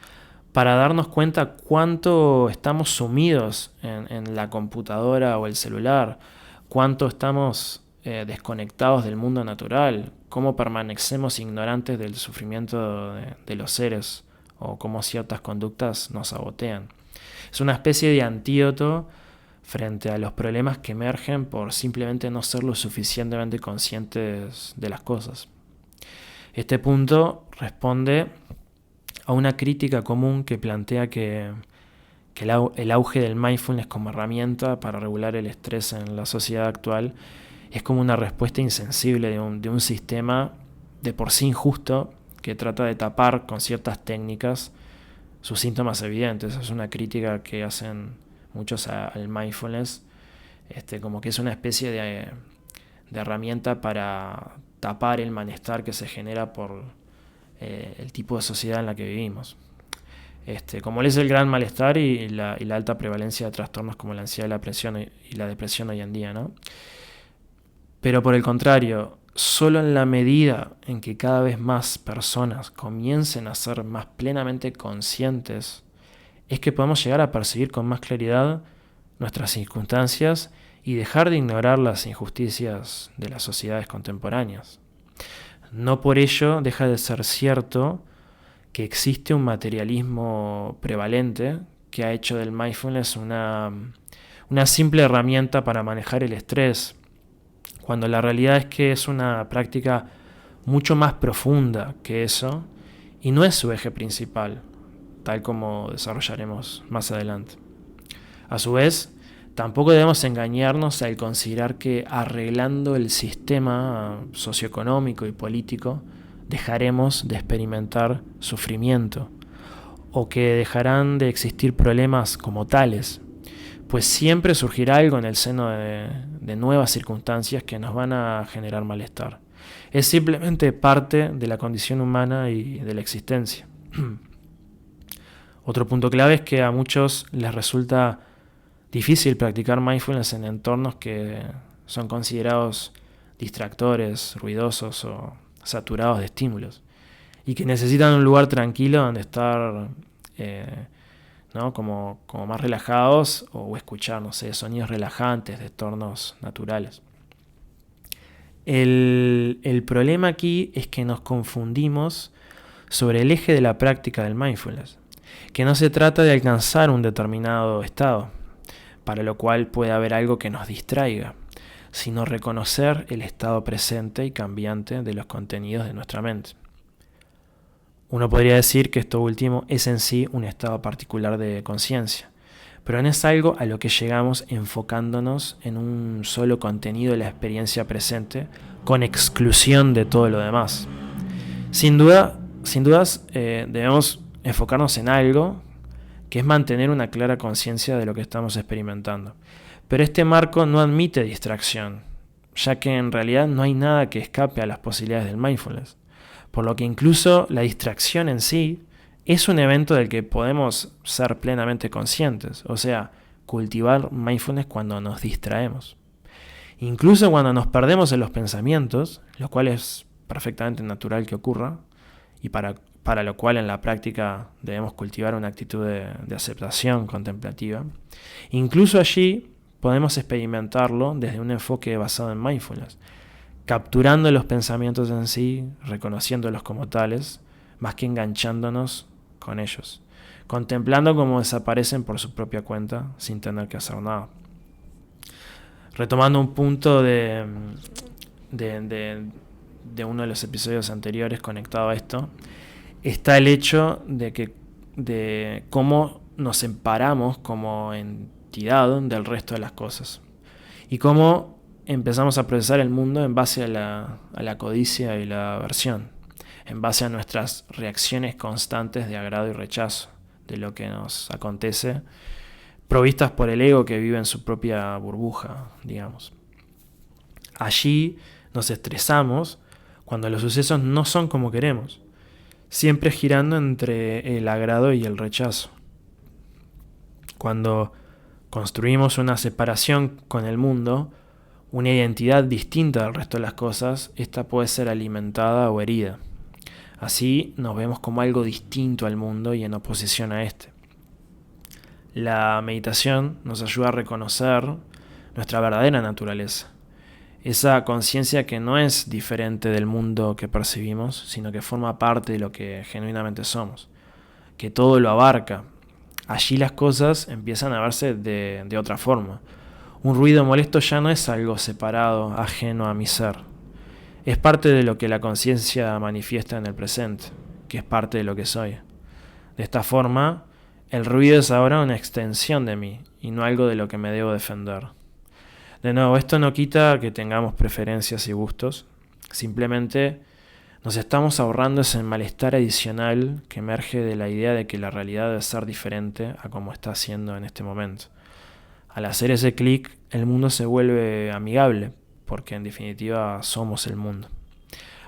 para darnos cuenta cuánto estamos sumidos en la computadora o el celular, cuánto estamos desconectados del mundo natural, cómo permanecemos ignorantes del sufrimiento de los seres o cómo ciertas conductas nos sabotean. Es una especie de antídoto frente a los problemas que emergen por simplemente no ser lo suficientemente conscientes de las cosas. Este punto responde a una crítica común que plantea que el auge del mindfulness como herramienta para regular el estrés en la sociedad actual es como una respuesta insensible de un sistema de por sí injusto que trata de tapar con ciertas técnicas sus síntomas evidentes. Es una crítica que hacen muchos al mindfulness, como que es una especie de herramienta para tapar el malestar que se genera por el tipo de sociedad en la que vivimos. Como es el gran malestar y la alta prevalencia de trastornos como la ansiedad, la presión y la depresión hoy en día, ¿no? Pero por el contrario, solo en la medida en que cada vez más personas comiencen a ser más plenamente conscientes, es que podemos llegar a percibir con más claridad nuestras circunstancias y dejar de ignorar las injusticias de las sociedades contemporáneas. No por ello deja de ser cierto que existe un materialismo prevalente que ha hecho del mindfulness una simple herramienta para manejar el estrés, cuando la realidad es que es una práctica mucho más profunda que eso y no es su eje principal, tal como desarrollaremos más adelante. A su vez, tampoco debemos engañarnos al considerar que arreglando el sistema socioeconómico y político dejaremos de experimentar sufrimiento o que dejarán de existir problemas como tales, pues siempre surgirá algo en el seno de nuevas circunstancias que nos van a generar malestar. Es simplemente parte de la condición humana y de la existencia. Otro punto clave es que a muchos les resulta difícil practicar mindfulness en entornos que son considerados distractores, ruidosos o saturados de estímulos y que necesitan un lugar tranquilo donde estar ¿no? como más relajados o escuchar, no sé, sonidos relajantes de entornos naturales. El problema aquí es que nos confundimos sobre el eje de la práctica del mindfulness, que no se trata de alcanzar un determinado estado, para lo cual puede haber algo que nos distraiga, sino reconocer el estado presente y cambiante de los contenidos de nuestra mente. Uno podría decir que esto último es en sí un estado particular de conciencia, pero no es algo a lo que llegamos enfocándonos en un solo contenido de la experiencia presente con exclusión de todo lo demás. Sin dudas debemos enfocarnos en algo que es mantener una clara conciencia de lo que estamos experimentando. Pero este marco no admite distracción, ya que en realidad no hay nada que escape a las posibilidades del mindfulness. Por lo que incluso la distracción en sí es un evento del que podemos ser plenamente conscientes, o sea, cultivar mindfulness cuando nos distraemos. Incluso cuando nos perdemos en los pensamientos, lo cual es perfectamente natural que ocurra, y para lo cual en la práctica debemos cultivar una actitud de aceptación contemplativa, incluso allí podemos experimentarlo desde un enfoque basado en mindfulness, capturando los pensamientos en sí, reconociéndolos como tales, más que enganchándonos con ellos, contemplando cómo desaparecen por su propia cuenta sin tener que hacer nada. Retomando un punto de uno de los episodios anteriores conectado a esto, está el hecho de cómo nos separamos como entidad del resto de las cosas y cómo empezamos a procesar el mundo en base a la codicia y la aversión, en base a nuestras reacciones constantes de agrado y rechazo de lo que nos acontece, provistas por el ego que vive en su propia burbuja, digamos. Allí nos estresamos cuando los sucesos no son como queremos, siempre girando entre el agrado y el rechazo. Cuando construimos una separación con el mundo, una identidad distinta del resto de las cosas, esta puede ser alimentada o herida. Así nos vemos como algo distinto al mundo y en oposición a este. La meditación nos ayuda a reconocer nuestra verdadera naturaleza, esa conciencia que no es diferente del mundo que percibimos, sino que forma parte de lo que genuinamente somos, que todo lo abarca. Allí las cosas empiezan a verse de otra forma. Un ruido molesto ya no es algo separado, ajeno a mi ser. Es parte de lo que la conciencia manifiesta en el presente, que es parte de lo que soy. De esta forma, el ruido es ahora una extensión de mí y no algo de lo que me debo defender. De nuevo, esto no quita que tengamos preferencias y gustos, simplemente nos estamos ahorrando ese malestar adicional que emerge de la idea de que la realidad debe ser diferente a como está siendo en este momento. Al hacer ese clic, el mundo se vuelve amigable, porque en definitiva somos el mundo.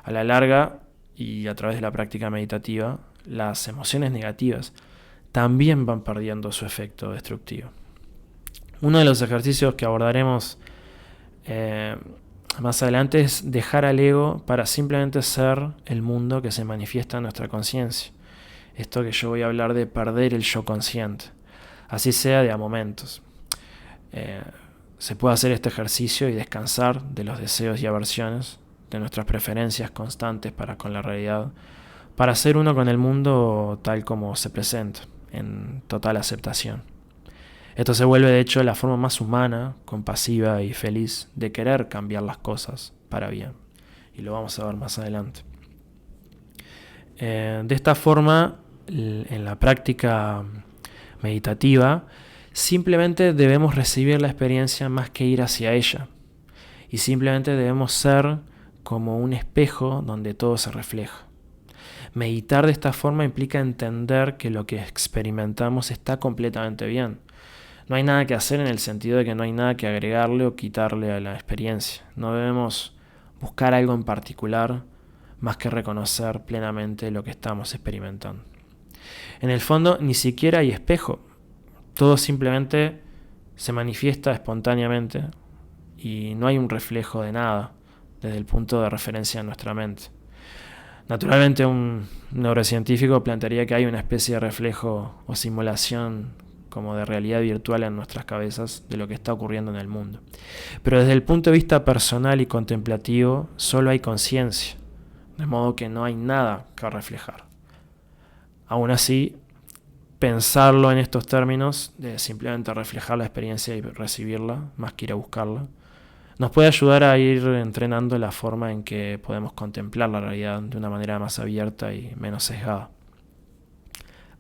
A la larga, y a través de la práctica meditativa, las emociones negativas también van perdiendo su efecto destructivo. Uno de los ejercicios que abordaremos más adelante es dejar al ego para simplemente ser el mundo que se manifiesta en nuestra conciencia. Esto que yo voy a hablar de perder el yo consciente, así sea de a momentos. Se puede hacer este ejercicio y descansar de los deseos y aversiones, de nuestras preferencias constantes para con la realidad, para ser uno con el mundo tal como se presenta, en total aceptación. Esto se vuelve de hecho la forma más humana, compasiva y feliz de querer cambiar las cosas para bien. Y lo vamos a ver más adelante. De esta forma, en la práctica meditativa, simplemente debemos recibir la experiencia más que ir hacia ella. Y simplemente debemos ser como un espejo donde todo se refleja. Meditar de esta forma implica entender que lo que experimentamos está completamente bien. No hay nada que hacer en el sentido de que no hay nada que agregarle o quitarle a la experiencia. No debemos buscar algo en particular más que reconocer plenamente lo que estamos experimentando. En el fondo, ni siquiera hay espejo. Todo simplemente se manifiesta espontáneamente y no hay un reflejo de nada desde el punto de referencia en nuestra mente. Naturalmente, un neurocientífico plantearía que hay una especie de reflejo o simulación como de realidad virtual en nuestras cabezas de lo que está ocurriendo en el mundo. Pero desde el punto de vista personal y contemplativo, solo hay conciencia, de modo que no hay nada que reflejar. Aún así, pensarlo en estos términos, de simplemente reflejar la experiencia y recibirla, más que ir a buscarla, nos puede ayudar a ir entrenando la forma en que podemos contemplar la realidad de una manera más abierta y menos sesgada.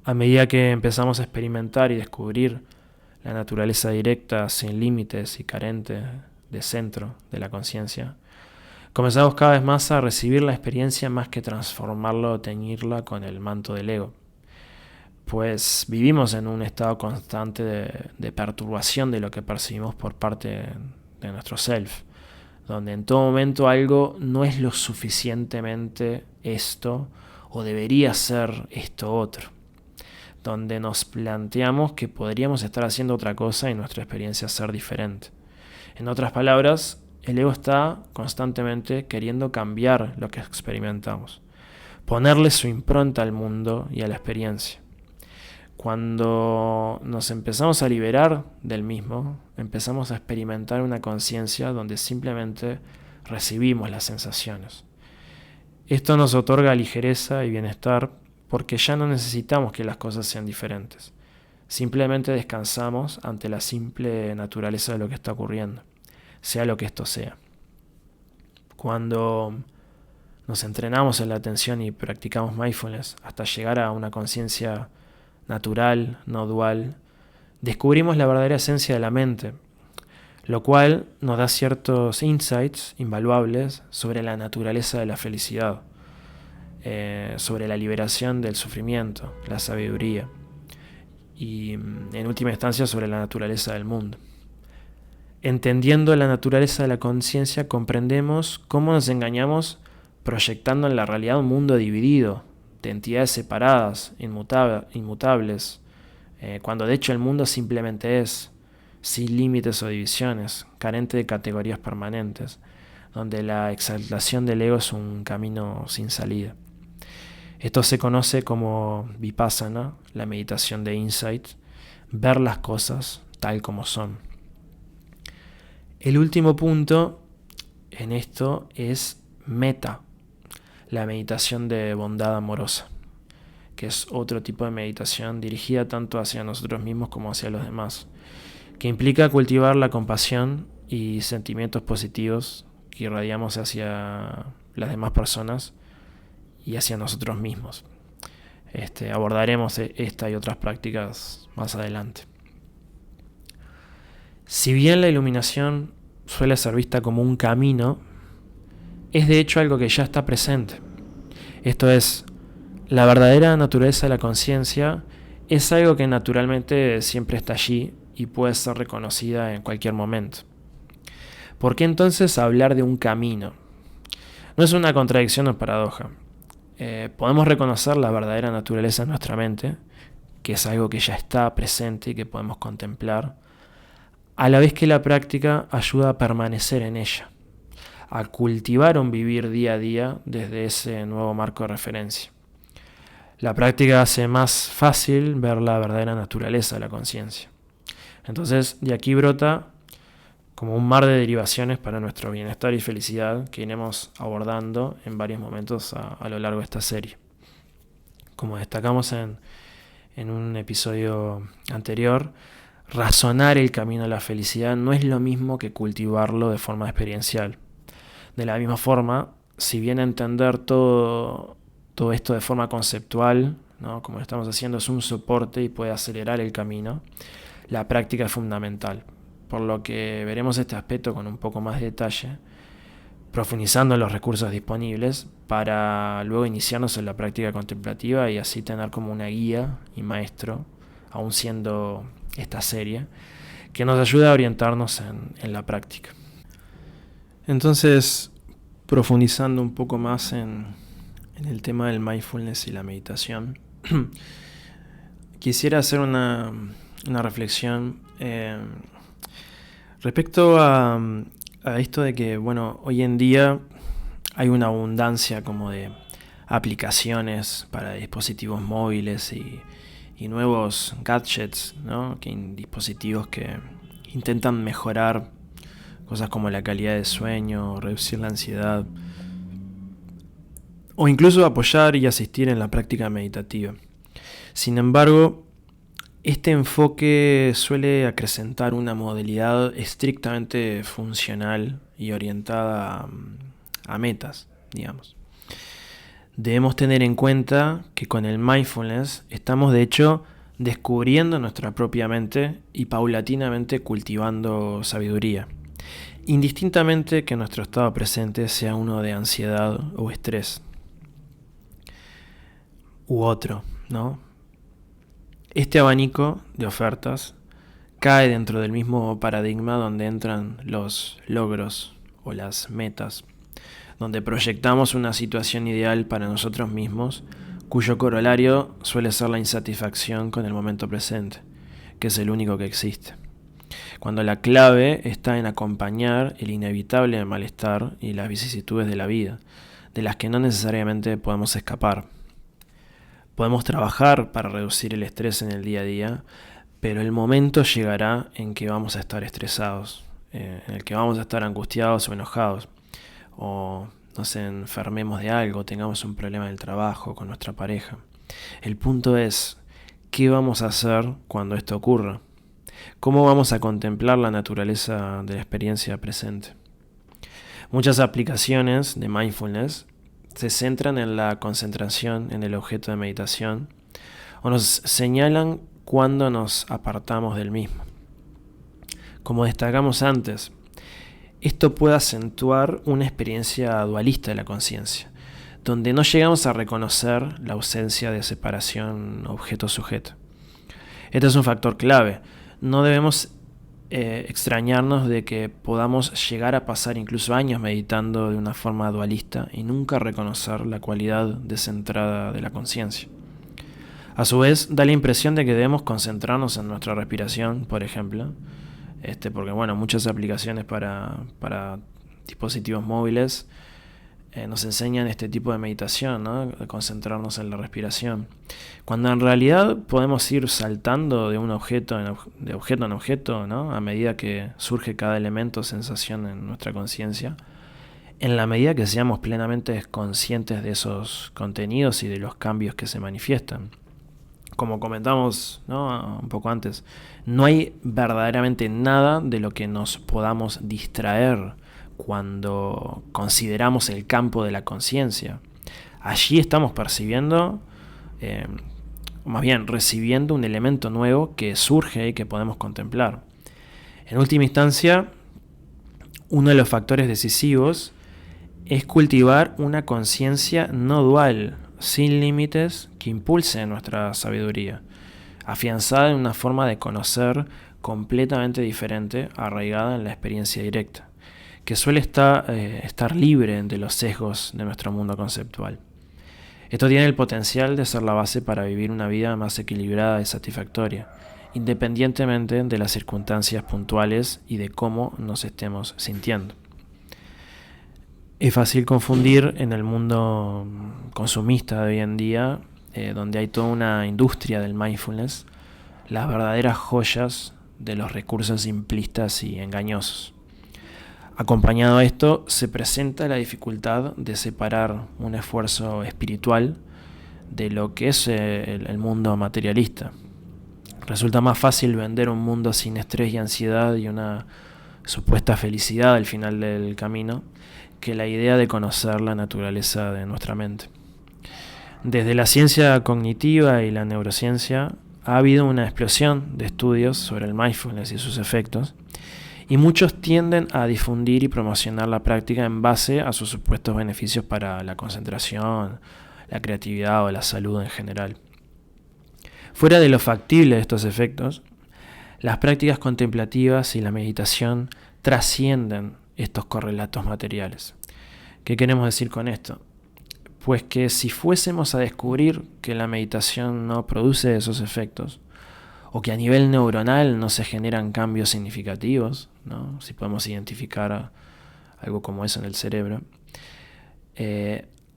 A medida que empezamos a experimentar y descubrir la naturaleza directa, sin límites y carente de centro de la conciencia, comenzamos cada vez más a recibir la experiencia más que transformarla o teñirla con el manto del ego. Pues vivimos en un estado constante de perturbación de lo que percibimos por parte de nuestro self, donde en todo momento algo no es lo suficientemente esto o debería ser esto otro, donde nos planteamos que podríamos estar haciendo otra cosa y nuestra experiencia ser diferente. En otras palabras, el ego está constantemente queriendo cambiar lo que experimentamos, ponerle su impronta al mundo y a la experiencia. Cuando nos empezamos a liberar del mismo, empezamos a experimentar una conciencia donde simplemente recibimos las sensaciones. Esto nos otorga ligereza y bienestar porque ya no necesitamos que las cosas sean diferentes. Simplemente descansamos ante la simple naturaleza de lo que está ocurriendo, sea lo que esto sea. Cuando nos entrenamos en la atención y practicamos mindfulness hasta llegar a una conciencia natural, no dual, descubrimos la verdadera esencia de la mente, lo cual nos da ciertos insights invaluables sobre la naturaleza de la felicidad, sobre la liberación del sufrimiento, la sabiduría y, en última instancia, sobre la naturaleza del mundo. Entendiendo la naturaleza de la conciencia, comprendemos cómo nos engañamos proyectando en la realidad un mundo dividido, de entidades separadas, inmutables, cuando de hecho el mundo simplemente es, sin límites o divisiones, carente de categorías permanentes, donde la exaltación del ego es un camino sin salida. Esto se conoce como vipassana, la meditación de insight, ver las cosas tal como son. El último punto en esto es metta, la meditación de bondad amorosa, que es otro tipo de meditación dirigida tanto hacia nosotros mismos como hacia los demás, que implica cultivar la compasión y sentimientos positivos que irradiamos hacia las demás personas y hacia nosotros mismos. Abordaremos esta y otras prácticas más adelante. Si bien la iluminación suele ser vista como un camino, es de hecho algo que ya está presente. Esto es, la verdadera naturaleza de la conciencia es algo que naturalmente siempre está allí y puede ser reconocida en cualquier momento. ¿Por qué entonces hablar de un camino? No es una contradicción o paradoja. Podemos reconocer la verdadera naturaleza en nuestra mente, que es algo que ya está presente y que podemos contemplar, a la vez que la práctica ayuda a permanecer en ella, a cultivar un vivir día a día desde ese nuevo marco de referencia. La práctica hace más fácil ver la verdadera naturaleza de la conciencia. Entonces, de aquí brota como un mar de derivaciones para nuestro bienestar y felicidad que iremos abordando en varios momentos a lo largo de esta serie. Como destacamos en un episodio anterior, razonar el camino a la felicidad no es lo mismo que cultivarlo de forma experiencial. De la misma forma, si bien entender todo esto de forma conceptual, ¿no?, como lo estamos haciendo, es un soporte y puede acelerar el camino, la práctica es fundamental. Por lo que veremos este aspecto con un poco más de detalle, profundizando en los recursos disponibles para luego iniciarnos en la práctica contemplativa y así tener como una guía y maestro, aún siendo esta serie, que nos ayuda a orientarnos en la práctica. Entonces, profundizando un poco más en el tema del mindfulness y la meditación, quisiera hacer una reflexión respecto a esto de que, hoy en día hay una abundancia como de aplicaciones para dispositivos móviles y nuevos gadgets, ¿no?, dispositivos que intentan mejorar cosas como la calidad de sueño, reducir la ansiedad o incluso apoyar y asistir en la práctica meditativa. Sin embargo, este enfoque suele acrecentar una modalidad estrictamente funcional y orientada a metas, digamos. Debemos tener en cuenta que con el mindfulness estamos de hecho descubriendo nuestra propia mente y paulatinamente cultivando sabiduría, indistintamente que nuestro estado presente sea uno de ansiedad o estrés u otro, ¿no? Este abanico de ofertas cae dentro del mismo paradigma donde entran los logros o las metas, donde proyectamos una situación ideal para nosotros mismos, cuyo corolario suele ser la insatisfacción con el momento presente, que es el único que existe. Cuando la clave está en acompañar el inevitable malestar y las vicisitudes de la vida, de las que no necesariamente podemos escapar. Podemos trabajar para reducir el estrés en el día a día, pero el momento llegará en que vamos a estar estresados, en el que vamos a estar angustiados o enojados, o nos enfermemos de algo, tengamos un problema en el trabajo, con nuestra pareja. El punto es, ¿qué vamos a hacer cuando esto ocurra? ¿Cómo vamos a contemplar la naturaleza de la experiencia presente? Muchas aplicaciones de mindfulness se centran en la concentración en el objeto de meditación o nos señalan cuándo nos apartamos del mismo. Como destacamos antes, esto puede acentuar una experiencia dualista de la conciencia, donde no llegamos a reconocer la ausencia de separación objeto-sujeto. Este es un factor clave. No debemos extrañarnos de que podamos llegar a pasar incluso años meditando de una forma dualista y nunca reconocer la cualidad descentrada de la conciencia. A su vez, da la impresión de que debemos concentrarnos en nuestra respiración, por ejemplo, porque muchas aplicaciones para dispositivos móviles nos enseñan este tipo de meditación, ¿no? De concentrarnos en la respiración. Cuando en realidad podemos ir saltando de un objeto en objeto, ¿no? A medida que surge cada elemento o sensación en nuestra conciencia, en la medida que seamos plenamente conscientes de esos contenidos y de los cambios que se manifiestan. Como comentamos, ¿no? Un poco antes, no hay verdaderamente nada de lo que nos podamos distraer cuando consideramos el campo de la conciencia. Allí estamos percibiendo, o más bien recibiendo un elemento nuevo que surge y que podemos contemplar. En última instancia, uno de los factores decisivos es cultivar una conciencia no dual, sin límites, que impulse nuestra sabiduría, afianzada en una forma de conocer completamente diferente, arraigada en la experiencia directa, que suele estar libre de los sesgos de nuestro mundo conceptual. Esto tiene el potencial de ser la base para vivir una vida más equilibrada y satisfactoria, independientemente de las circunstancias puntuales y de cómo nos estemos sintiendo. Es fácil confundir en el mundo consumista de hoy en día, donde hay toda una industria del mindfulness, las verdaderas joyas de los recursos simplistas y engañosos. Acompañado a esto, se presenta la dificultad de separar un esfuerzo espiritual de lo que es el mundo materialista. Resulta más fácil vender un mundo sin estrés y ansiedad y una supuesta felicidad al final del camino que la idea de conocer la naturaleza de nuestra mente. Desde la ciencia cognitiva y la neurociencia ha habido una explosión de estudios sobre el mindfulness y sus efectos, y muchos tienden a difundir y promocionar la práctica en base a sus supuestos beneficios para la concentración, la creatividad o la salud en general. Fuera de lo factible de estos efectos, las prácticas contemplativas y la meditación trascienden estos correlatos materiales. ¿Qué queremos decir con esto? Pues que si fuésemos a descubrir que la meditación no produce esos efectos, o que a nivel neuronal no se generan cambios significativos, ¿no? Si podemos identificar algo como eso en el cerebro,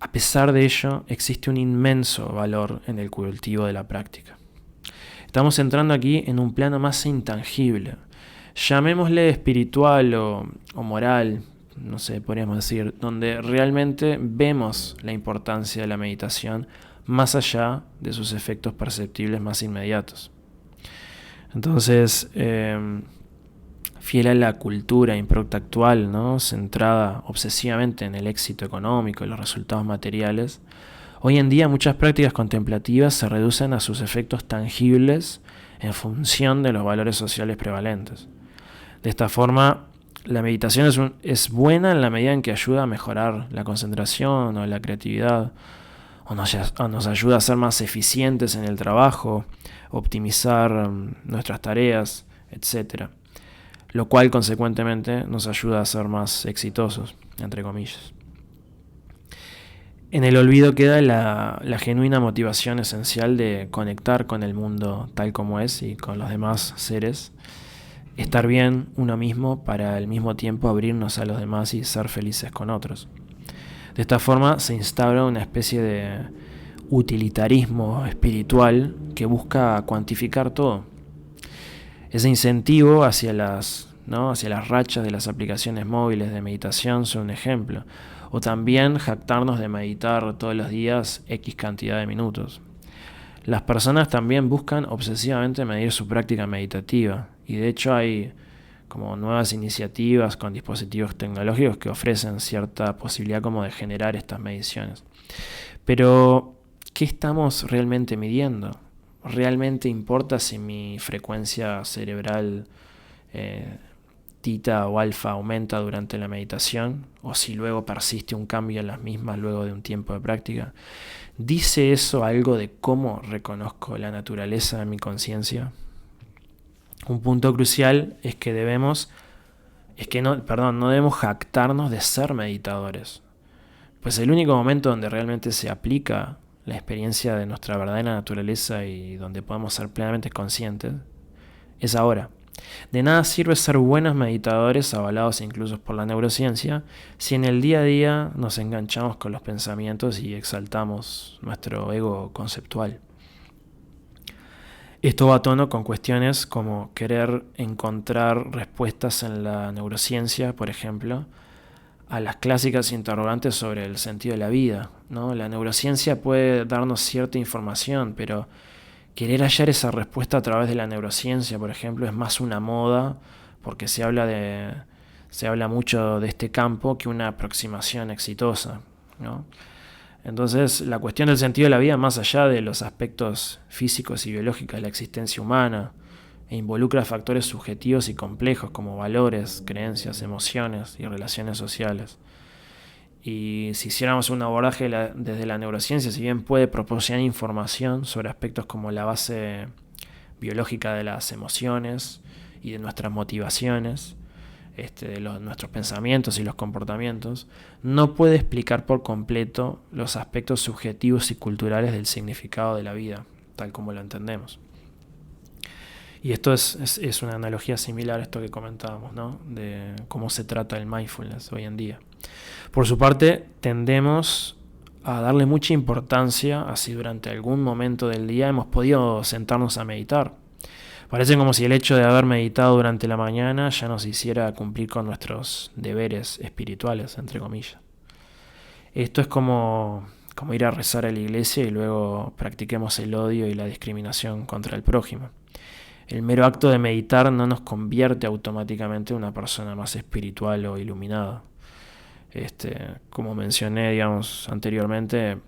a pesar de ello existe un inmenso valor en el cultivo de la práctica. Estamos entrando aquí en un plano más intangible, llamémosle espiritual o moral, no sé, podríamos decir, donde realmente vemos la importancia de la meditación más allá de sus efectos perceptibles más inmediatos. Entonces, fiel a la cultura impronta actual, ¿no? Centrada obsesivamente en el éxito económico y los resultados materiales, hoy en día muchas prácticas contemplativas se reducen a sus efectos tangibles en función de los valores sociales prevalentes. De esta forma, la meditación es buena en la medida en que ayuda a mejorar la concentración o la creatividad, o nos ayuda a ser más eficientes en el trabajo, optimizar nuestras tareas, etc. Lo cual, consecuentemente, nos ayuda a ser más exitosos, entre comillas. En el olvido queda la genuina motivación esencial de conectar con el mundo tal como es y con los demás seres, estar bien uno mismo para al mismo tiempo abrirnos a los demás y ser felices con otros. De esta forma se instaura una especie de utilitarismo espiritual que busca cuantificar todo. Ese incentivo hacia las rachas de las aplicaciones móviles de meditación son un ejemplo, o también jactarnos de meditar todos los días X cantidad de minutos. Las personas también buscan obsesivamente medir su práctica meditativa, y de hecho hay como nuevas iniciativas con dispositivos tecnológicos que ofrecen cierta posibilidad como de generar estas mediciones. Pero, ¿qué estamos realmente midiendo? ¿Realmente importa si mi frecuencia cerebral tita o alfa aumenta durante la meditación, o si luego persiste un cambio en las mismas luego de un tiempo de práctica. ¿Dice eso algo de cómo reconozco la naturaleza de mi conciencia? Un punto crucial es que no debemos jactarnos de ser meditadores. Pues el único momento donde realmente se aplica la experiencia de nuestra verdadera naturaleza y donde podemos ser plenamente conscientes es ahora. De nada sirve ser buenos meditadores, avalados incluso por la neurociencia, si en el día a día nos enganchamos con los pensamientos y exaltamos nuestro ego conceptual. Esto va a tono con cuestiones como querer encontrar respuestas en la neurociencia, por ejemplo, a las clásicas interrogantes sobre el sentido de la vida, ¿no? La neurociencia puede darnos cierta información, pero querer hallar esa respuesta a través de la neurociencia, por ejemplo, es más una moda, porque se habla mucho de este campo que una aproximación exitosa, ¿no? Entonces, la cuestión del sentido de la vida, más allá de los aspectos físicos y biológicos de la existencia humana, involucra factores subjetivos y complejos como valores, creencias, emociones y relaciones sociales. Y si hiciéramos un abordaje desde la neurociencia, si bien puede proporcionar información sobre aspectos como la base biológica de las emociones y de nuestras motivaciones, de nuestros pensamientos y los comportamientos, no puede explicar por completo los aspectos subjetivos y culturales del significado de la vida, tal como lo entendemos. Y esto es una analogía similar a esto que comentábamos, ¿no? De cómo se trata el mindfulness hoy en día. Por su parte, tendemos a darle mucha importancia a si durante algún momento del día hemos podido sentarnos a meditar. Parece como si el hecho de haber meditado durante la mañana ya nos hiciera cumplir con nuestros deberes espirituales, entre comillas. Esto es como ir a rezar a la iglesia y luego practiquemos el odio y la discriminación contra el prójimo. El mero acto de meditar no nos convierte automáticamente en una persona más espiritual o iluminada. Como mencioné, anteriormente,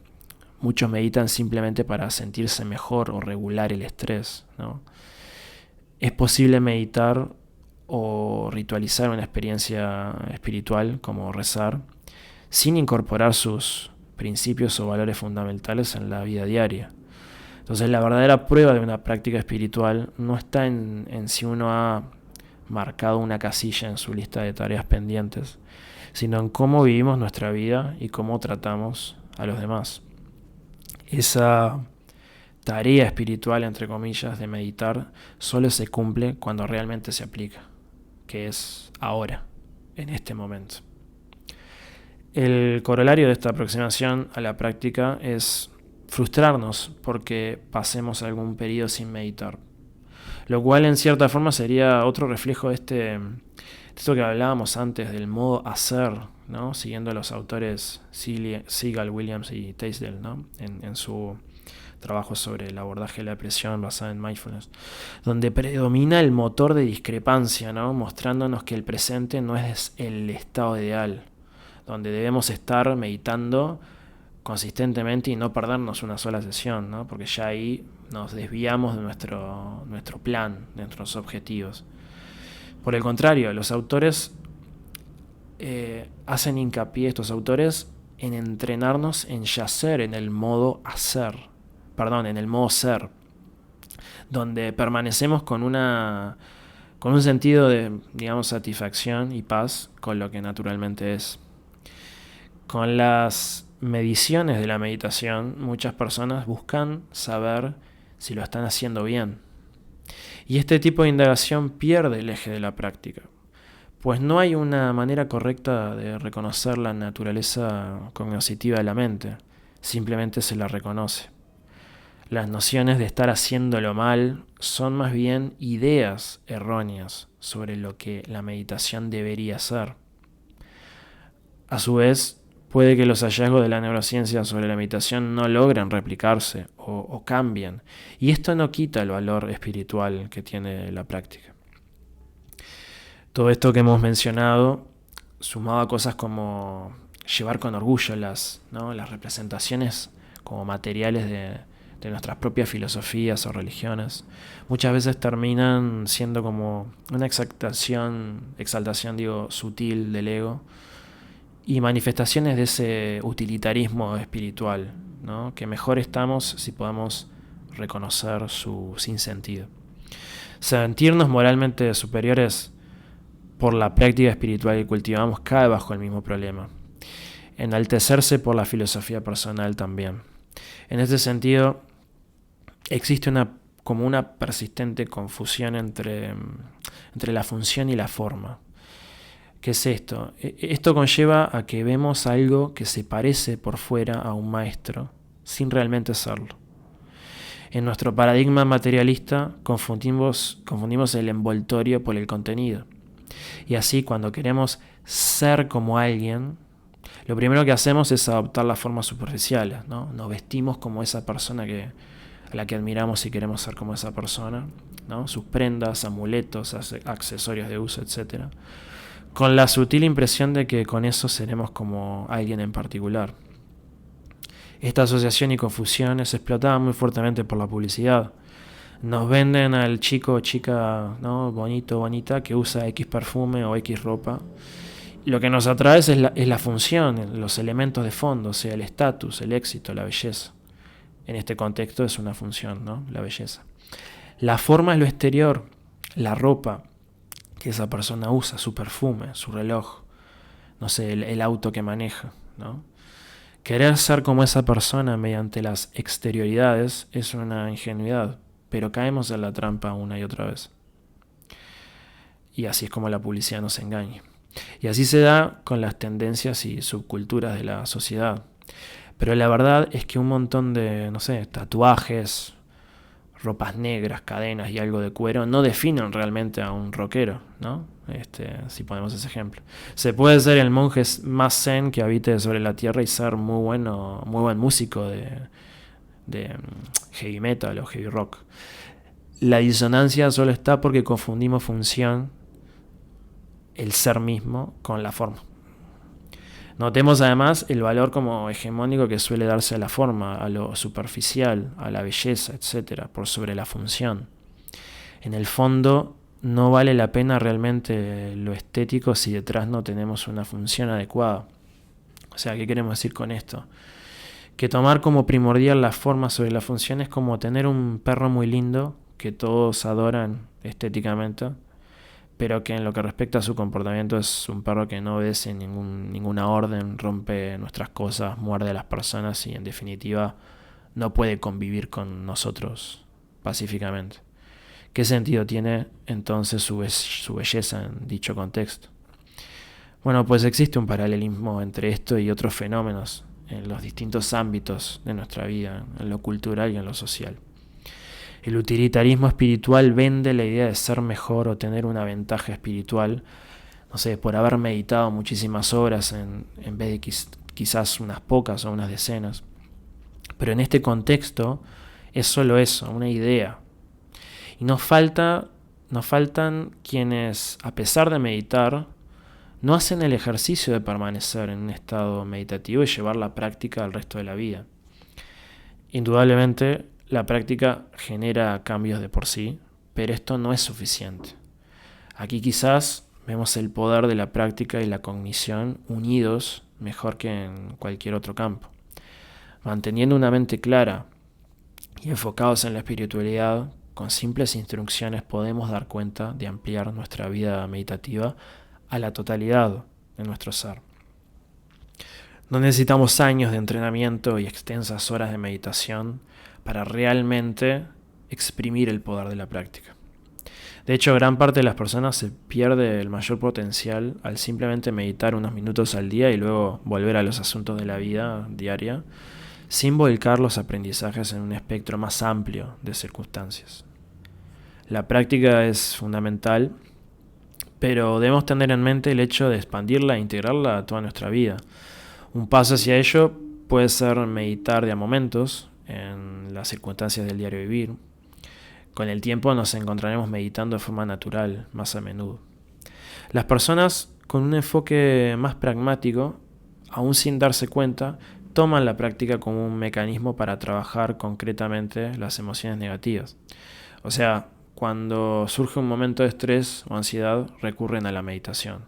muchos meditan simplemente para sentirse mejor o regular el estrés, ¿no? Es posible meditar o ritualizar una experiencia espiritual, como rezar, sin incorporar sus principios o valores fundamentales en la vida diaria. Entonces, la verdadera prueba de una práctica espiritual no está en si uno ha marcado una casilla en su lista de tareas pendientes, sino en cómo vivimos nuestra vida y cómo tratamos a los demás. Esa tarea espiritual, entre comillas, de meditar, solo se cumple cuando realmente se aplica, que es ahora, en este momento. El corolario de esta aproximación a la práctica es frustrarnos porque pasemos algún periodo sin meditar, lo cual en cierta forma sería otro reflejo de esto que hablábamos antes del modo hacer, ¿no? Siguiendo a los autores Seagal, Williams y Teisdale, ¿no? en su trabajo sobre el abordaje de la depresión basado en mindfulness, donde predomina el motor de discrepancia, ¿no? Mostrándonos que el presente no es el estado ideal, donde debemos estar meditando consistentemente y no perdernos una sola sesión, ¿no? Porque ya ahí nos desviamos de nuestro plan, de nuestros objetivos. Por el contrario, los autores hacen hincapié, estos autores, en entrenarnos en yacer en el modo en el modo ser, donde permanecemos con un sentido de, satisfacción y paz con lo que naturalmente es. Con las mediciones de la meditación, muchas personas buscan saber si lo están haciendo bien. Y este tipo de indagación pierde el eje de la práctica, pues no hay una manera correcta de reconocer la naturaleza cognitiva de la mente, simplemente se la reconoce. Las nociones de estar haciéndolo mal son más bien ideas erróneas sobre lo que la meditación debería ser. A su vez, puede que los hallazgos de la neurociencia sobre la meditación no logren replicarse o cambien, y esto no quita el valor espiritual que tiene la práctica. Todo esto que hemos mencionado, sumado a cosas como llevar con orgullo las representaciones como materiales de nuestras propias filosofías o religiones, muchas veces terminan siendo como una exaltación sutil del ego y manifestaciones de ese utilitarismo espiritual, ¿no? Que mejor estamos si podemos reconocer su sinsentido. Sentirnos moralmente superiores por la práctica espiritual que cultivamos cae bajo el mismo problema. Enaltecerse por la filosofía personal también. En este sentido, existe como una persistente confusión entre la función y la forma. ¿Qué es esto? Esto conlleva a que vemos algo que se parece por fuera a un maestro, sin realmente serlo. En nuestro paradigma materialista confundimos el envoltorio por el contenido. Y así, cuando queremos ser como alguien, lo primero que hacemos es adoptar las formas superficiales, ¿no? Nos vestimos como esa persona a la que admiramos y queremos ser como esa persona, ¿no? Sus prendas, amuletos, accesorios de uso, etc. Con la sutil impresión de que con eso seremos como alguien en particular. Esta asociación y confusión es explotada muy fuertemente por la publicidad. Nos venden al chico o chica, ¿no? Bonito o bonita que usa X perfume o X ropa. Lo que nos atrae es la función, los elementos de fondo, o sea, el estatus, el éxito, la belleza. En este contexto es una función, ¿no? La belleza. La forma es lo exterior, la ropa que esa persona usa, su perfume, su reloj, no sé, el auto que maneja, ¿no? Querer ser como esa persona mediante las exterioridades es una ingenuidad, pero caemos en la trampa una y otra vez. Y así es como la publicidad nos engaña. Y así se da con las tendencias y subculturas de la sociedad. Pero la verdad es que un montón de, no sé, tatuajes, ropas negras, cadenas y algo de cuero no definen realmente a un rockero, ¿no? Si ponemos ese ejemplo. Se puede ser el monje más zen que habite sobre la tierra y ser muy buen músico de heavy metal o heavy rock. La disonancia solo está porque confundimos función, el ser mismo, con la forma. Notemos además el valor como hegemónico que suele darse a la forma, a lo superficial, a la belleza, etc., por sobre la función. En el fondo, no vale la pena realmente lo estético si detrás no tenemos una función adecuada. O sea, ¿qué queremos decir con esto? Que tomar como primordial la forma sobre la función es como tener un perro muy lindo que todos adoran estéticamente, pero que en lo que respecta a su comportamiento es un perro que no obedece ninguna orden, rompe nuestras cosas, muerde a las personas y en definitiva no puede convivir con nosotros pacíficamente. ¿Qué sentido tiene entonces su belleza en dicho contexto? Bueno, pues existe un paralelismo entre esto y otros fenómenos en los distintos ámbitos de nuestra vida, en lo cultural y en lo social. El utilitarismo espiritual vende la idea de ser mejor o tener una ventaja espiritual, no sé, por haber meditado muchísimas horas en vez de quizás unas pocas o unas decenas. Pero en este contexto es solo eso, una idea. Y nos faltan quienes, a pesar de meditar, no hacen el ejercicio de permanecer en un estado meditativo y llevar la práctica al resto de la vida. Indudablemente, la práctica genera cambios de por sí, pero esto no es suficiente. Aquí quizás vemos el poder de la práctica y la cognición unidos mejor que en cualquier otro campo. Manteniendo una mente clara y enfocados en la espiritualidad, con simples instrucciones podemos dar cuenta de ampliar nuestra vida meditativa a la totalidad de nuestro ser. No necesitamos años de entrenamiento y extensas horas de meditación para realmente exprimir el poder de la práctica. De hecho, gran parte de las personas se pierde el mayor potencial al simplemente meditar unos minutos al día y luego volver a los asuntos de la vida diaria, sin volcar los aprendizajes en un espectro más amplio de circunstancias. La práctica es fundamental, pero debemos tener en mente el hecho de expandirla e integrarla a toda nuestra vida. Un paso hacia ello puede ser meditar de a momentos en las circunstancias del diario vivir. Con el tiempo nos encontraremos meditando de forma natural, más a menudo. Las personas con un enfoque más pragmático, aún sin darse cuenta, toman la práctica como un mecanismo para trabajar concretamente las emociones negativas. O sea, cuando surge un momento de estrés o ansiedad, recurren a la meditación.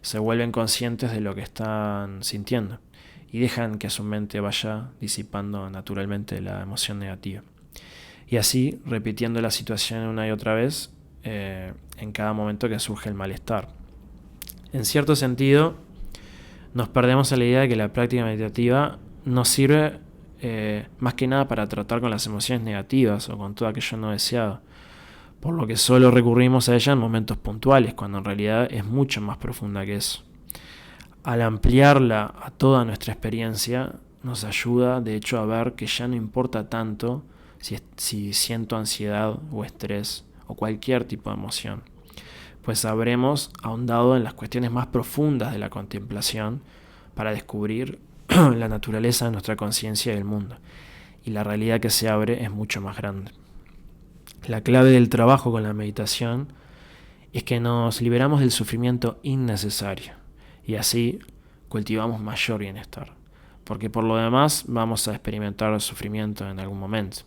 Se vuelven conscientes de lo que están sintiendo y dejan que su mente vaya disipando naturalmente la emoción negativa. Y así, repitiendo la situación una y otra vez, en cada momento que surge el malestar. En cierto sentido, nos perdemos en la idea de que la práctica meditativa nos sirve más que nada para tratar con las emociones negativas o con todo aquello no deseado, por lo que solo recurrimos a ella en momentos puntuales, cuando en realidad es mucho más profunda que eso. Al ampliarla a toda nuestra experiencia, nos ayuda de hecho a ver que ya no importa tanto si siento ansiedad o estrés o cualquier tipo de emoción, pues habremos ahondado en las cuestiones más profundas de la contemplación para descubrir la naturaleza de nuestra conciencia y del mundo, y la realidad que se abre es mucho más grande. La clave del trabajo con la meditación es que nos liberamos del sufrimiento innecesario y así cultivamos mayor bienestar, porque por lo demás vamos a experimentar sufrimiento en algún momento.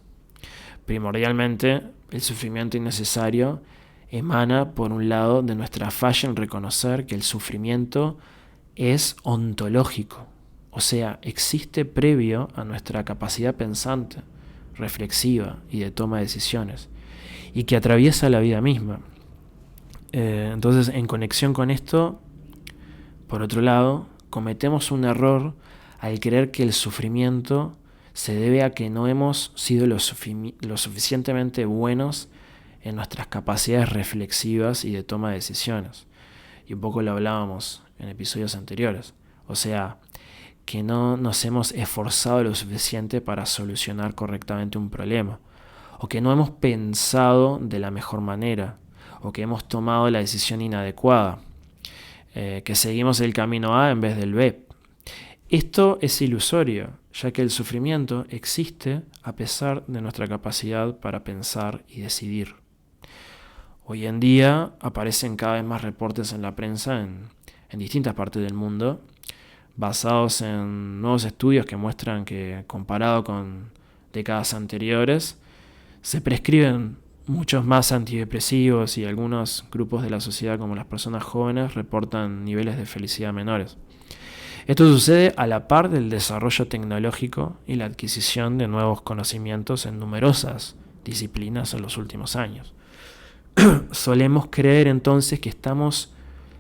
Primordialmente, el sufrimiento innecesario emana, por un lado, de nuestra falla en reconocer que el sufrimiento es ontológico, o sea, existe previo a nuestra capacidad pensante, reflexiva y de toma de decisiones, y que atraviesa la vida misma. Entonces, en conexión con esto, por otro lado, cometemos un error al creer que el sufrimiento se debe a que no hemos sido lo suficientemente buenos en nuestras capacidades reflexivas y de toma de decisiones. Y un poco lo hablábamos en episodios anteriores. O sea, que no nos hemos esforzado lo suficiente para solucionar correctamente un problema, o que no hemos pensado de la mejor manera, o que hemos tomado la decisión inadecuada, que seguimos el camino A en vez del B. Esto es ilusorio, ya que el sufrimiento existe a pesar de nuestra capacidad para pensar y decidir. Hoy en día aparecen cada vez más reportes en la prensa en distintas partes del mundo, basados en nuevos estudios que muestran que, comparado con décadas anteriores, se prescriben muchos más antidepresivos y algunos grupos de la sociedad, como las personas jóvenes, reportan niveles de felicidad menores. Esto sucede a la par del desarrollo tecnológico y la adquisición de nuevos conocimientos en numerosas disciplinas en los últimos años. Solemos creer entonces que estamos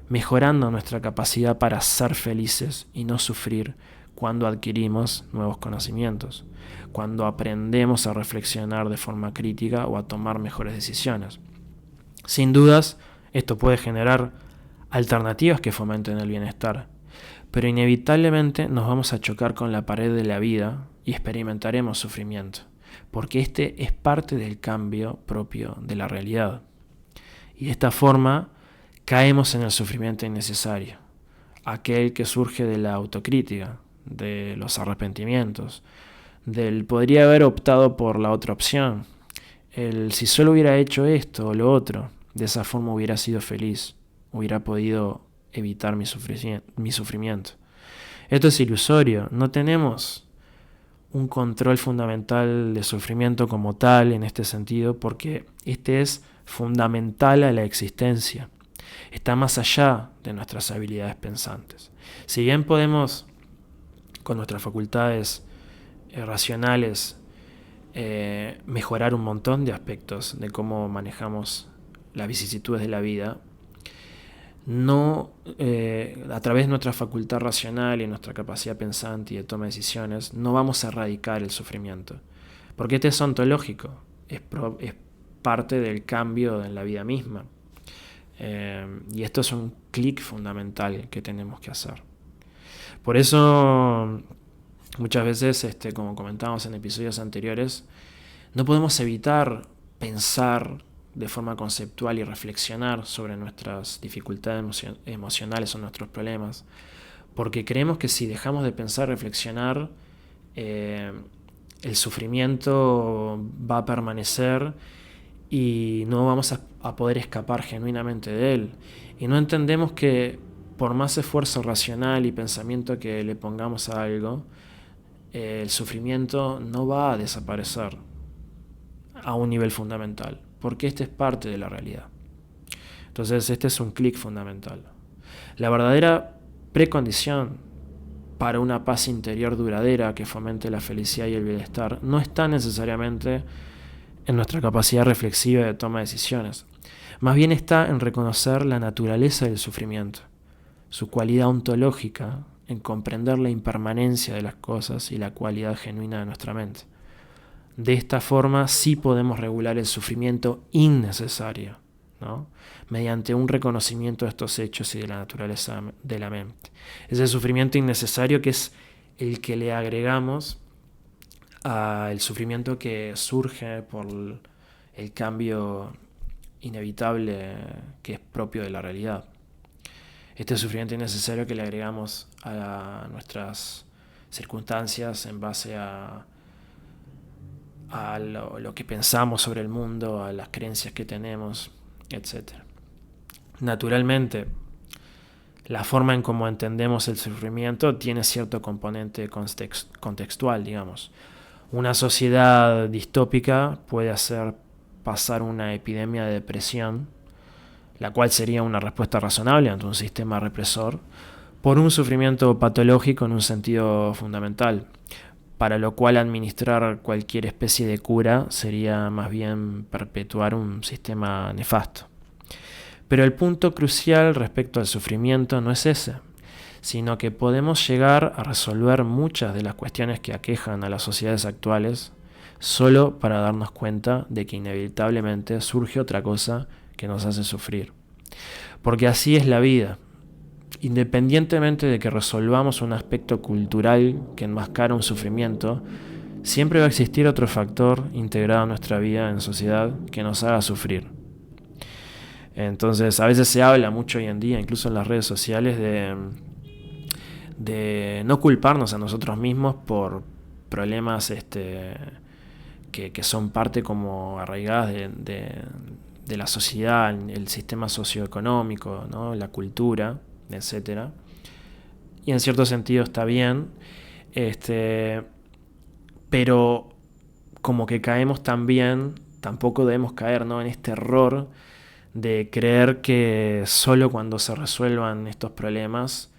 mejorando nuestra capacidad para ser felices y no sufrir cuando adquirimos nuevos conocimientos, cuando aprendemos a reflexionar de forma crítica o a tomar mejores decisiones. Sin dudas, esto puede generar alternativas que fomenten el bienestar, pero inevitablemente nos vamos a chocar con la pared de la vida y experimentaremos sufrimiento, porque este es parte del cambio propio de la realidad. Y de esta forma caemos en el sufrimiento innecesario, aquel que surge de la autocrítica, de los arrepentimientos, del podría haber optado por la otra opción, el si solo hubiera hecho esto o lo otro, de esa forma hubiera sido feliz, hubiera podido evitar mi sufrimiento. Esto es ilusorio, no tenemos un control fundamental de sufrimiento como tal en este sentido, porque este es fundamental a la existencia. Está más allá de nuestras habilidades pensantes. Si bien podemos, con nuestras facultades racionales, mejorar un montón de aspectos de cómo manejamos las vicisitudes de la vida, no a través de nuestra facultad racional y nuestra capacidad pensante y de toma de decisiones, no vamos a erradicar el sufrimiento. Porque este es ontológico, es parte del cambio en la vida misma. Y esto es un clic fundamental que tenemos que hacer. Por eso, muchas veces, como comentábamos en episodios anteriores, no podemos evitar pensar de forma conceptual y reflexionar sobre nuestras dificultades emocionales o nuestros problemas, porque creemos que si dejamos de pensar, reflexionar, el sufrimiento va a permanecer y no vamos a poder escapar genuinamente de él. Y no entendemos que por más esfuerzo racional y pensamiento que le pongamos a algo, el sufrimiento no va a desaparecer a un nivel fundamental, porque este es parte de la realidad. Entonces este es un clic fundamental. La verdadera precondición para una paz interior duradera que fomente la felicidad y el bienestar no está necesariamente en nuestra capacidad reflexiva de toma de decisiones. Más bien está en reconocer la naturaleza del sufrimiento, su cualidad ontológica, en comprender la impermanencia de las cosas y la cualidad genuina de nuestra mente. De esta forma sí podemos regular el sufrimiento innecesario, ¿no? Mediante un reconocimiento de estos hechos y de la naturaleza de la mente. Ese sufrimiento innecesario que es el que le agregamos al sufrimiento que surge por el cambio inevitable que es propio de la realidad. Este sufrimiento innecesario que le agregamos a nuestras circunstancias en base a lo que pensamos sobre el mundo, a las creencias que tenemos, etc. Naturalmente, la forma en cómo entendemos el sufrimiento tiene cierto componente contextual, digamos. Una sociedad distópica puede hacer pasar una epidemia de depresión, la cual sería una respuesta razonable ante un sistema represor, por un sufrimiento patológico en un sentido fundamental, para lo cual administrar cualquier especie de cura sería más bien perpetuar un sistema nefasto. Pero el punto crucial respecto al sufrimiento no es ese, sino que podemos llegar a resolver muchas de las cuestiones que aquejan a las sociedades actuales solo para darnos cuenta de que inevitablemente surge otra cosa que nos hace sufrir. Porque así es la vida. Independientemente de que resolvamos un aspecto cultural que enmascara un sufrimiento, siempre va a existir otro factor integrado en nuestra vida en sociedad que nos haga sufrir. Entonces, a veces se habla mucho hoy en día, incluso en las redes sociales, de no culparnos a nosotros mismos por problemas que son parte como arraigadas de la sociedad, el sistema socioeconómico, ¿no? La cultura, etcétera. Y en cierto sentido está bien, pero como que caemos también, tampoco debemos caer, ¿no?, en este error de creer que solo cuando se resuelvan estos problemas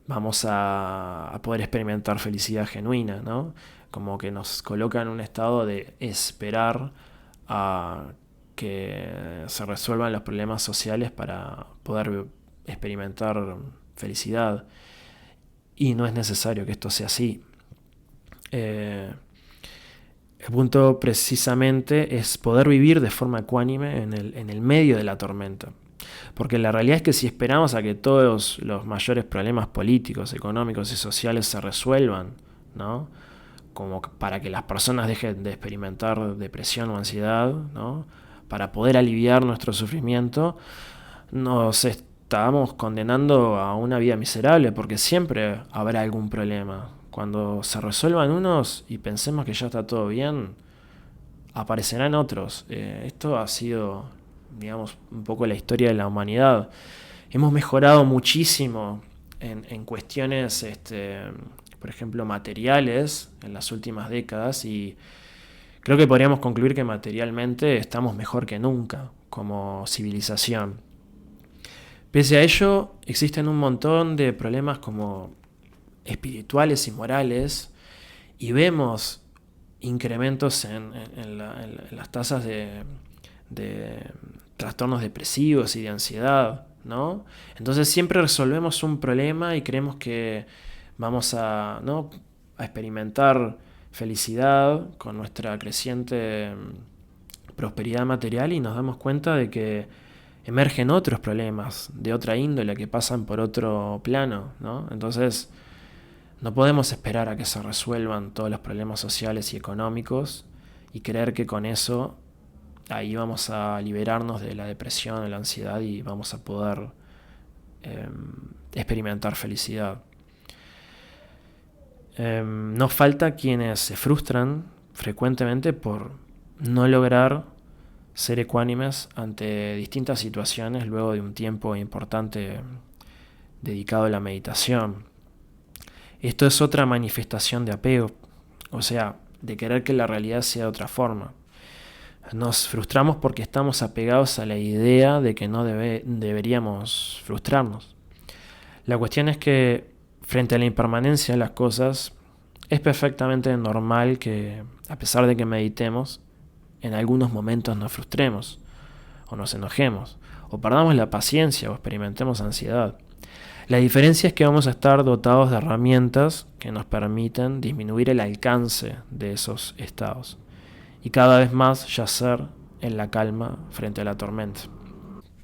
vamos a poder experimentar felicidad genuina, ¿no? Como que nos coloca en un estado de esperar a que se resuelvan los problemas sociales para poder experimentar felicidad. Y no es necesario que esto sea así. El punto precisamente es poder vivir de forma ecuánime en el medio de la tormenta. Porque la realidad es que si esperamos a que todos los mayores problemas políticos, económicos y sociales se resuelvan, ¿no?, como para que las personas dejen de experimentar depresión o ansiedad, ¿no?, para poder aliviar nuestro sufrimiento, nos estamos condenando a una vida miserable, porque siempre habrá algún problema. Cuando se resuelvan unos y pensemos que ya está todo bien, aparecerán otros. Esto ha sido, digamos, un poco la historia de la humanidad. Hemos mejorado muchísimo en cuestiones, por ejemplo, materiales en las últimas décadas, y creo que podríamos concluir que materialmente estamos mejor que nunca como civilización. Pese a ello, existen un montón de problemas como espirituales y morales, y vemos incrementos en las tasas de trastornos depresivos y de ansiedad, ¿no? Entonces siempre resolvemos un problema y creemos que vamos a experimentar felicidad con nuestra creciente prosperidad material, y nos damos cuenta de que emergen otros problemas de otra índole que pasan por otro plano, ¿no? Entonces no podemos esperar a que se resuelvan todos los problemas sociales y económicos y creer que con eso ahí vamos a liberarnos de la depresión, de la ansiedad, y vamos a poder experimentar felicidad. Nos falta quienes se frustran frecuentemente por no lograr ser ecuánimes ante distintas situaciones luego de un tiempo importante dedicado a la meditación. Esto es otra manifestación de apego, o sea, de querer que la realidad sea de otra forma. Nos frustramos porque estamos apegados a la idea de que no deberíamos frustrarnos. La cuestión es que frente a la impermanencia de las cosas, es perfectamente normal que, a pesar de que meditemos, en algunos momentos nos frustremos, o nos enojemos, o perdamos la paciencia, o experimentemos ansiedad. La diferencia es que vamos a estar dotados de herramientas que nos permiten disminuir el alcance de esos estados y cada vez más yacer en la calma frente a la tormenta.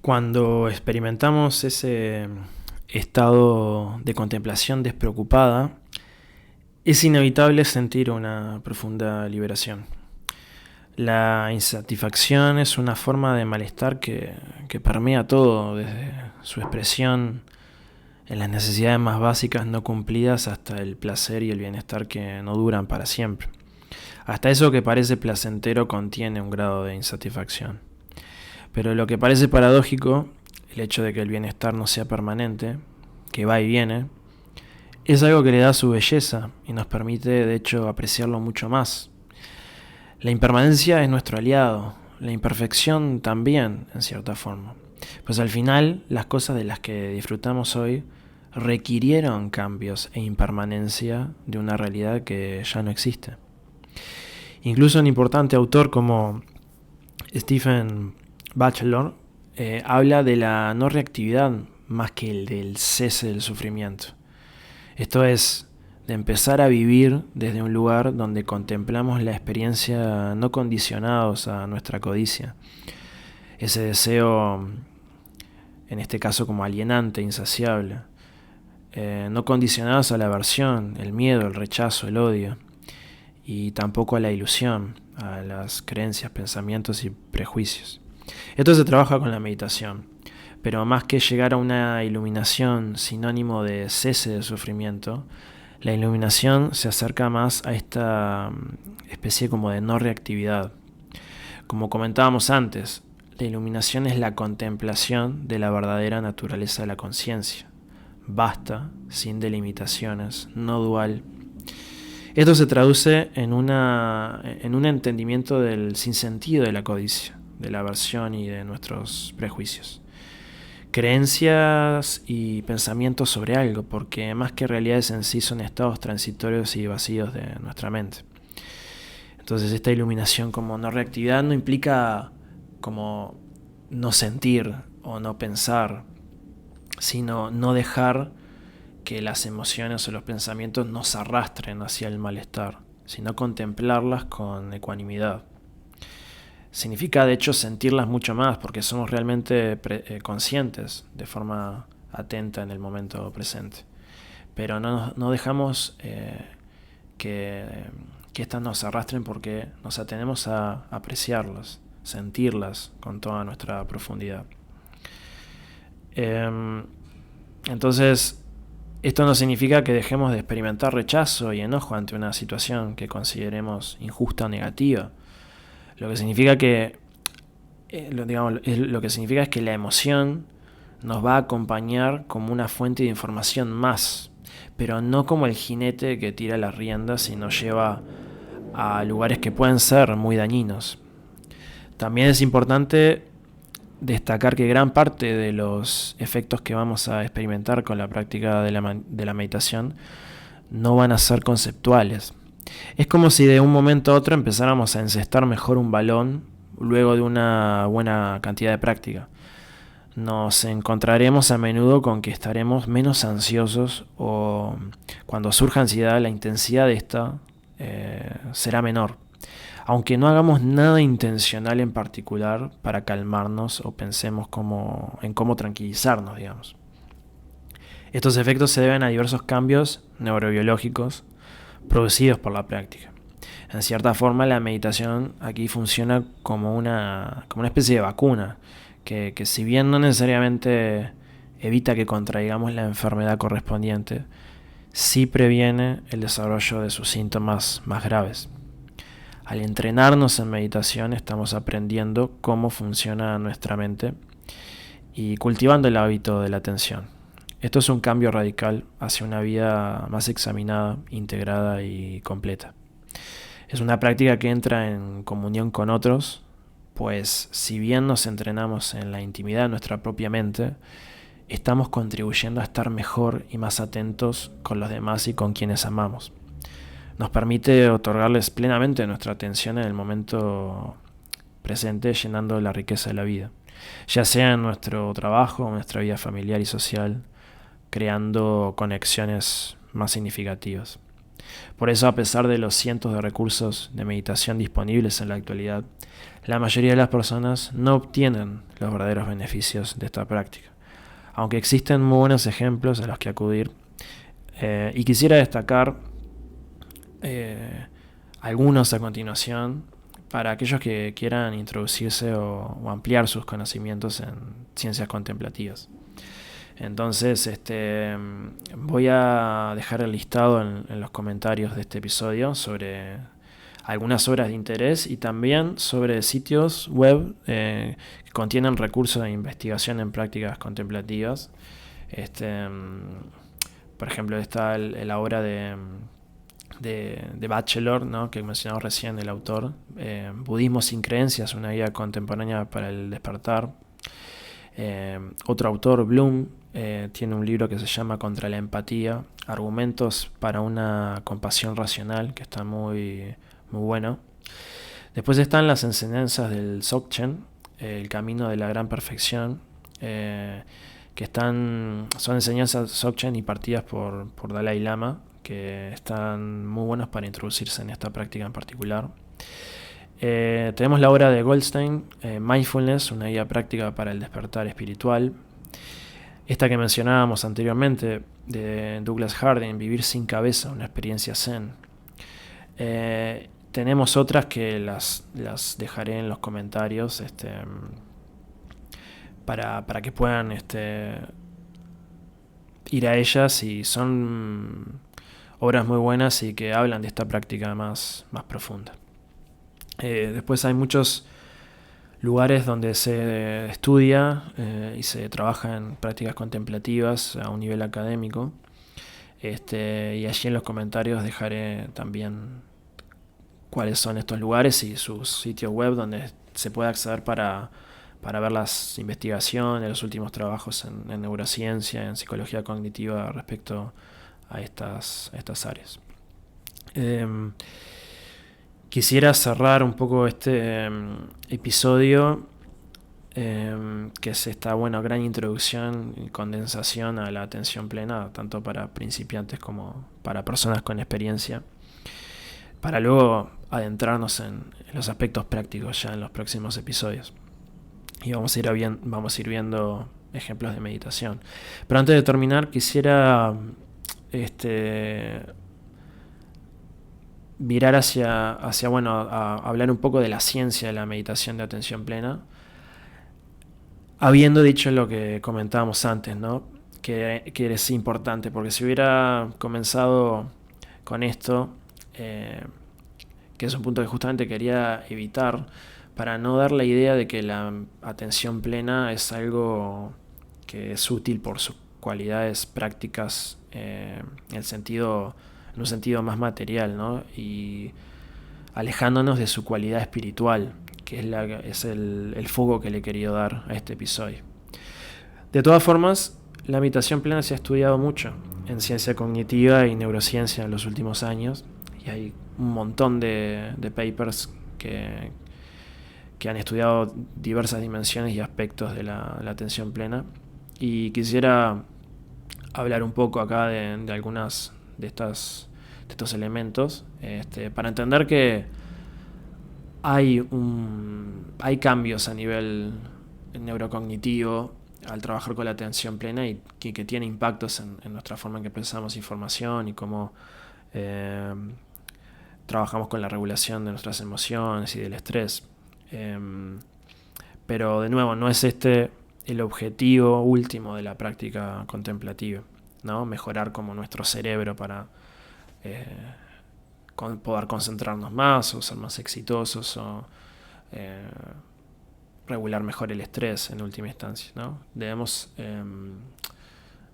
Cuando experimentamos ese estado de contemplación despreocupada, es inevitable sentir una profunda liberación. La insatisfacción es una forma de malestar que permea todo, desde su expresión en las necesidades más básicas no cumplidas hasta el placer y el bienestar que no duran para siempre. Hasta eso que parece placentero contiene un grado de insatisfacción. Pero lo que parece paradójico, el hecho de que el bienestar no sea permanente, que va y viene, es algo que le da su belleza y nos permite de hecho apreciarlo mucho más. La impermanencia es nuestro aliado, la imperfección también, en cierta forma. Pues al final, las cosas de las que disfrutamos hoy requirieron cambios e impermanencia de una realidad que ya no existe. Incluso un importante autor como Stephen Batchelor habla de la no reactividad más que el del cese del sufrimiento. Esto es, de empezar a vivir desde un lugar donde contemplamos la experiencia no condicionados a nuestra codicia. Ese deseo, en este caso como alienante, insaciable. No condicionados a la aversión, el miedo, el rechazo, el odio. Y tampoco a la ilusión, a las creencias, pensamientos y prejuicios. Esto se trabaja con la meditación, pero más que llegar a una iluminación sinónimo de cese de sufrimiento, la iluminación se acerca más a esta especie como de no reactividad. Como comentábamos antes, la iluminación es la contemplación de la verdadera naturaleza de la conciencia. Basta, sin delimitaciones, no dual. Esto se traduce en un entendimiento del sinsentido de la codicia, de la aversión y de nuestros prejuicios. Creencias y pensamientos sobre algo, porque más que realidades en sí son estados transitorios y vacíos de nuestra mente. Entonces esta iluminación como no reactividad no implica como no sentir o no pensar, sino no dejar que las emociones o los pensamientos nos arrastren hacia el malestar, sino contemplarlas con ecuanimidad. Significa de hecho sentirlas mucho más porque somos realmente conscientes de forma atenta en el momento presente. Pero no dejamos que estas nos arrastren porque nos atenemos a apreciarlas, sentirlas con toda nuestra profundidad. Entonces, esto no significa que dejemos de experimentar rechazo y enojo ante una situación que consideremos injusta o negativa. Lo que significa lo que significa es que la emoción nos va a acompañar como una fuente de información más, pero no como el jinete que tira las riendas y nos lleva a lugares que pueden ser muy dañinos. También es importante destacar que gran parte de los efectos que vamos a experimentar con la práctica de la meditación no van a ser conceptuales. Es como si de un momento a otro empezáramos a encestar mejor un balón luego de una buena cantidad de práctica. Nos encontraremos a menudo con que estaremos menos ansiosos o cuando surja ansiedad la intensidad de esta será menor. Aunque no hagamos nada intencional en particular para calmarnos o pensemos en cómo tranquilizarnos, digamos. Estos efectos se deben a diversos cambios neurobiológicos producidos por la práctica. En cierta forma, la meditación aquí funciona como una especie de vacuna, que si bien no necesariamente evita que contraigamos la enfermedad correspondiente, sí previene el desarrollo de sus síntomas más graves. Al entrenarnos en meditación estamos aprendiendo cómo funciona nuestra mente y cultivando el hábito de la atención. Esto es un cambio radical hacia una vida más examinada, integrada y completa. Es una práctica que entra en comunión con otros, pues si bien nos entrenamos en la intimidad de nuestra propia mente, estamos contribuyendo a estar mejor y más atentos con los demás y con quienes amamos. Nos permite otorgarles plenamente nuestra atención en el momento presente, llenando la riqueza de la vida, ya sea en nuestro trabajo o en nuestra vida familiar y social, creando conexiones más significativas. Por eso, a pesar de los cientos de recursos de meditación disponibles en la actualidad, la mayoría de las personas no obtienen los verdaderos beneficios de esta práctica, aunque existen muy buenos ejemplos a los que acudir. Y quisiera destacar algunos a continuación para aquellos que quieran introducirse o ampliar sus conocimientos en ciencias contemplativas. Entonces, voy a dejar el listado en los comentarios de este episodio sobre algunas obras de interés y también sobre sitios web que contienen recursos de investigación en prácticas contemplativas. Por ejemplo, está la obra de Batchelor, ¿no?, que mencionamos recién, el autor, Budismo sin creencias, una guía contemporánea para el despertar. Otro autor, Bloom, tiene un libro que se llama Contra la empatía, argumentos para una compasión racional, que está muy, muy bueno. Después están las enseñanzas del Dzogchen, el camino de la gran perfección, que son enseñanzas Dzogchen impartidas por Dalai Lama, que están muy buenos para introducirse en esta práctica en particular. Tenemos la obra de Goldstein, Mindfulness, una guía práctica para el despertar espiritual. Esta que mencionábamos anteriormente, de Douglas Harding, Vivir sin cabeza, una experiencia zen. Tenemos otras que las dejaré en los comentarios para que puedan ir a ellas, y son obras muy buenas y que hablan de esta práctica más profunda. Después hay muchos lugares donde se estudia y se trabaja en prácticas contemplativas a un nivel académico. Y allí en los comentarios dejaré también cuáles son estos lugares y sus sitios web donde se puede acceder para ver las investigaciones, los últimos trabajos en neurociencia, en psicología cognitiva respecto a estas áreas. Quisiera cerrar un poco este episodio, que es esta gran introducción y condensación a la atención plena, tanto para principiantes como para personas con experiencia, para luego adentrarnos en los aspectos prácticos ya en los próximos episodios. Y vamos a ir viendo ejemplos de meditación. Pero antes de terminar, quisiera virar hacia a hablar un poco de la ciencia de la meditación de atención plena, habiendo dicho lo que comentábamos antes, ¿no?, que es importante, porque si hubiera comenzado con esto, que es un punto que justamente quería evitar, para no dar la idea de que la atención plena es algo que es útil por sus cualidades prácticas, en un sentido más material, ¿no?, y alejándonos de su cualidad espiritual, que es el foco que le he querido dar a este episodio. De todas formas, la meditación plena se ha estudiado mucho en ciencia cognitiva y neurociencia en los últimos años, y hay un montón de papers que han estudiado diversas dimensiones y aspectos de la atención plena, y quisiera hablar un poco acá de algunas de estos elementos, para entender que hay cambios a nivel neurocognitivo al trabajar con la atención plena, y que tiene impactos en nuestra forma en que procesamos información y cómo trabajamos con la regulación de nuestras emociones y del estrés. Pero de nuevo, no es el objetivo último de la práctica contemplativa, ¿no? Mejorar como nuestro cerebro para poder concentrarnos más, o ser más exitosos, o regular mejor el estrés en última instancia, ¿no? Debemos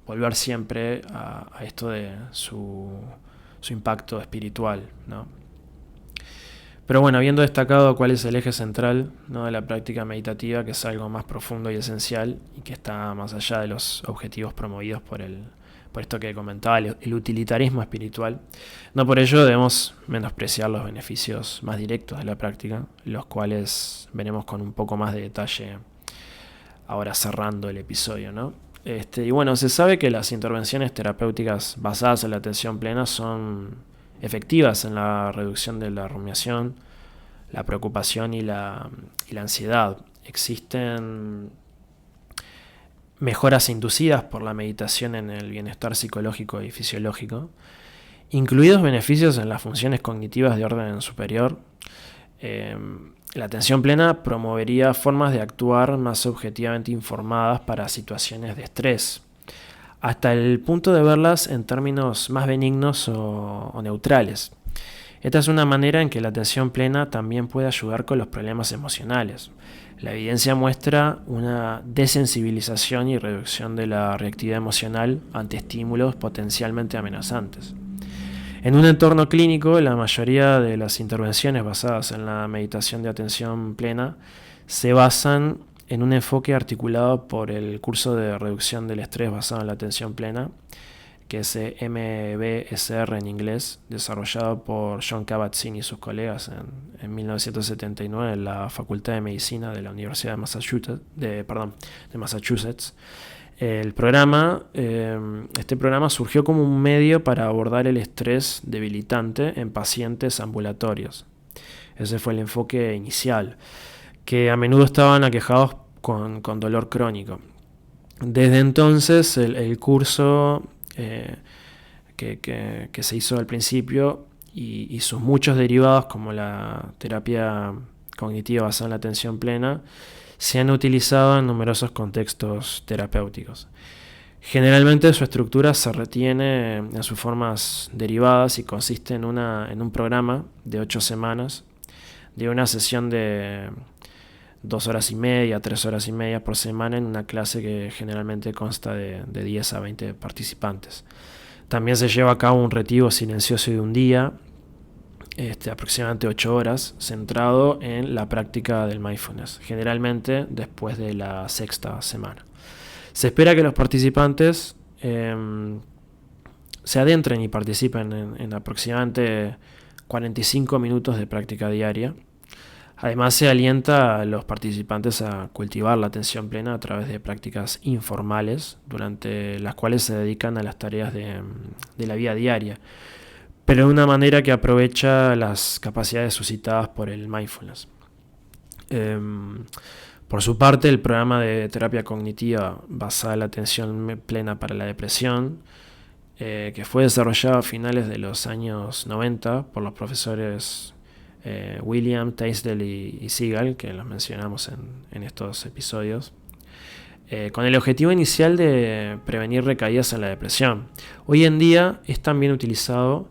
volver siempre a esto de su impacto espiritual, ¿no? Pero bueno, habiendo destacado cuál es el eje central, ¿no?, de la práctica meditativa, que es algo más profundo y esencial y que está más allá de los objetivos promovidos por esto que comentaba, el utilitarismo espiritual, no por ello debemos menospreciar los beneficios más directos de la práctica, los cuales veremos con un poco más de detalle ahora cerrando el episodio, ¿no? Y bueno, se sabe que las intervenciones terapéuticas basadas en la atención plena son efectivas en la reducción de la rumiación, la preocupación y la ansiedad. Existen mejoras inducidas por la meditación en el bienestar psicológico y fisiológico, incluidos beneficios en las funciones cognitivas de orden superior. La atención plena promovería formas de actuar más objetivamente informadas para situaciones de estrés, hasta el punto de verlas en términos más benignos o neutrales. Esta es una manera en que la atención plena también puede ayudar con los problemas emocionales. La evidencia muestra una desensibilización y reducción de la reactividad emocional ante estímulos potencialmente amenazantes. En un entorno clínico, la mayoría de las intervenciones basadas en la meditación de atención plena se basan en un enfoque articulado por el curso de reducción del estrés basado en la atención plena, que es MBSR en inglés, desarrollado por John Kabat-Zinn y sus colegas en 1979 en la Facultad de Medicina de la Universidad de Massachusetts. Este programa surgió como un medio para abordar el estrés debilitante en pacientes ambulatorios. Ese fue el enfoque inicial, que a menudo estaban aquejados con dolor crónico. Desde entonces, el curso que se hizo al principio y sus muchos derivados, como la terapia cognitiva basada en la atención plena, se han utilizado en numerosos contextos terapéuticos. Generalmente su estructura se retiene en sus formas derivadas y consiste en un programa de 8 semanas, de una sesión de 2 horas y media, 3 horas y media por semana en una clase que generalmente consta de 10 a 20 participantes. También se lleva a cabo un retiro silencioso de un día, aproximadamente 8 horas, centrado en la práctica del mindfulness, generalmente después de la 6ª semana. Se espera que los participantes se adentren y participen en aproximadamente 45 minutos de práctica diaria. Además, se alienta a los participantes a cultivar la atención plena a través de prácticas informales, durante las cuales se dedican a las tareas de la vida diaria, pero de una manera que aprovecha las capacidades suscitadas por el mindfulness. Por su parte, el programa de terapia cognitiva basada en la atención plena para la depresión, que fue desarrollado a finales de los años 90 por los profesores William, Teisdell y Siegel, que los mencionamos en estos episodios, con el objetivo inicial de prevenir recaídas en la depresión. Hoy en día es también utilizado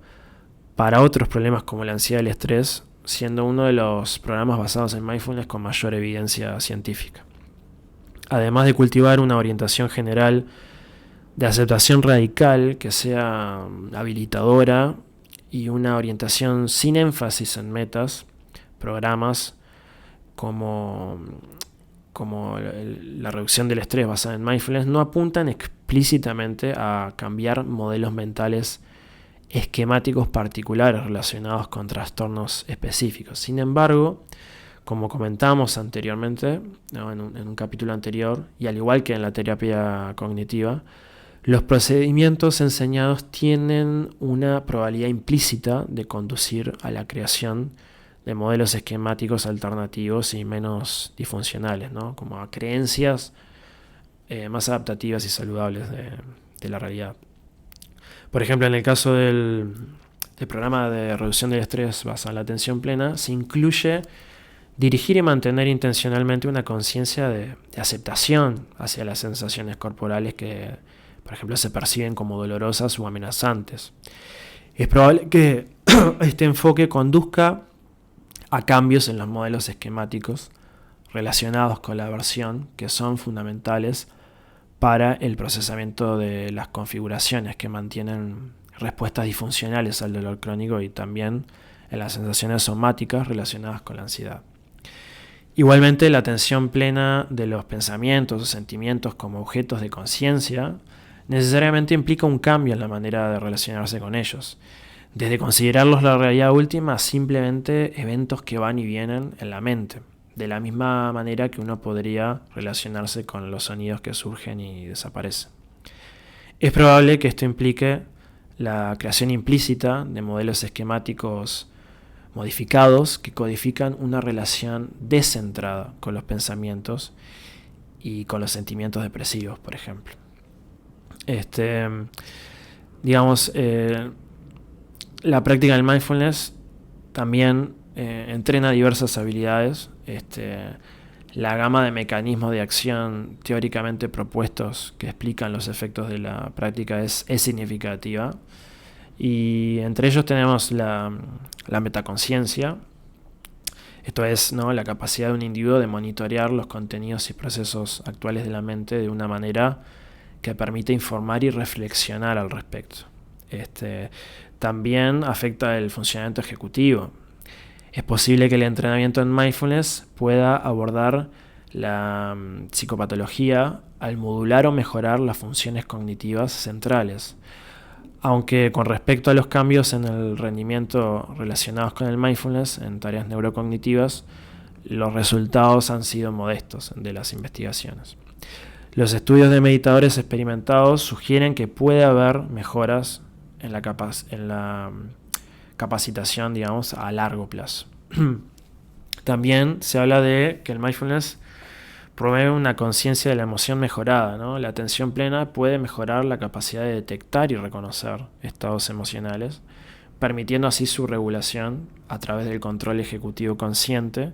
para otros problemas como la ansiedad y el estrés, siendo uno de los programas basados en mindfulness con mayor evidencia científica. Además de cultivar una orientación general de aceptación radical que sea habilitadora y una orientación sin énfasis en metas, programas como la reducción del estrés basada en mindfulness no apuntan explícitamente a cambiar modelos mentales esquemáticos particulares relacionados con trastornos específicos. Sin embargo, como comentamos anteriormente, ¿no?, en un capítulo anterior, y al igual que en la terapia cognitiva, los procedimientos enseñados tienen una probabilidad implícita de conducir a la creación de modelos esquemáticos alternativos y menos disfuncionales, ¿no?, como a creencias más adaptativas y saludables de la realidad. Por ejemplo, en el caso del programa de reducción del estrés basado en la atención plena, se incluye dirigir y mantener intencionalmente una conciencia de aceptación hacia las sensaciones corporales que, por ejemplo, se perciben como dolorosas o amenazantes. Es probable que este enfoque conduzca a cambios en los modelos esquemáticos relacionados con la aversión, que son fundamentales para el procesamiento de las configuraciones que mantienen respuestas disfuncionales al dolor crónico y también en las sensaciones somáticas relacionadas con la ansiedad. Igualmente, la atención plena de los pensamientos o sentimientos como objetos de conciencia necesariamente implica un cambio en la manera de relacionarse con ellos, desde considerarlos la realidad última a simplemente eventos que van y vienen en la mente, de la misma manera que uno podría relacionarse con los sonidos que surgen y desaparecen. Es probable que esto implique la creación implícita de modelos esquemáticos modificados que codifican una relación descentrada con los pensamientos y con los sentimientos depresivos, por ejemplo. La práctica del mindfulness también entrena diversas habilidades. La gama de mecanismos de acción teóricamente propuestos que explican los efectos de la práctica es significativa. Y entre ellos tenemos la metaconciencia. Esto es, ¿no?, la capacidad de un individuo de monitorear los contenidos y procesos actuales de la mente de una manera que permite informar y reflexionar al respecto. También afecta el funcionamiento ejecutivo. Es posible que el entrenamiento en mindfulness pueda abordar la psicopatología al modular o mejorar las funciones cognitivas centrales. Aunque con respecto a los cambios en el rendimiento relacionados con el mindfulness en tareas neurocognitivas, los resultados han sido modestos de las investigaciones. Los estudios de meditadores experimentados sugieren que puede haber mejoras en la capacitación, digamos, a largo plazo. También se habla de que el mindfulness promueve una conciencia de la emoción mejorada, ¿no? La atención plena puede mejorar la capacidad de detectar y reconocer estados emocionales, permitiendo así su regulación a través del control ejecutivo consciente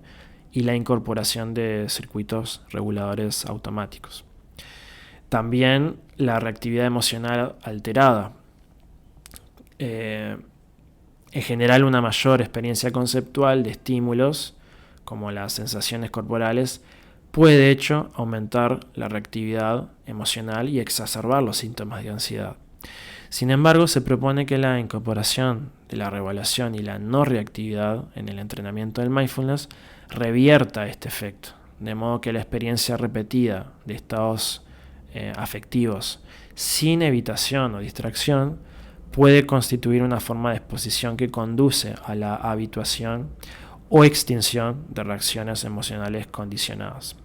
y la incorporación de circuitos reguladores automáticos. También la reactividad emocional alterada. En general, una mayor experiencia conceptual de estímulos, como las sensaciones corporales, puede de hecho aumentar la reactividad emocional y exacerbar los síntomas de ansiedad. Sin embargo, se propone que la incorporación de la reevaluación y la no reactividad en el entrenamiento del mindfulness revierta este efecto, de modo que la experiencia repetida de estados afectivos sin evitación o distracción puede constituir una forma de exposición que conduce a la habituación o extinción de reacciones emocionales condicionadas.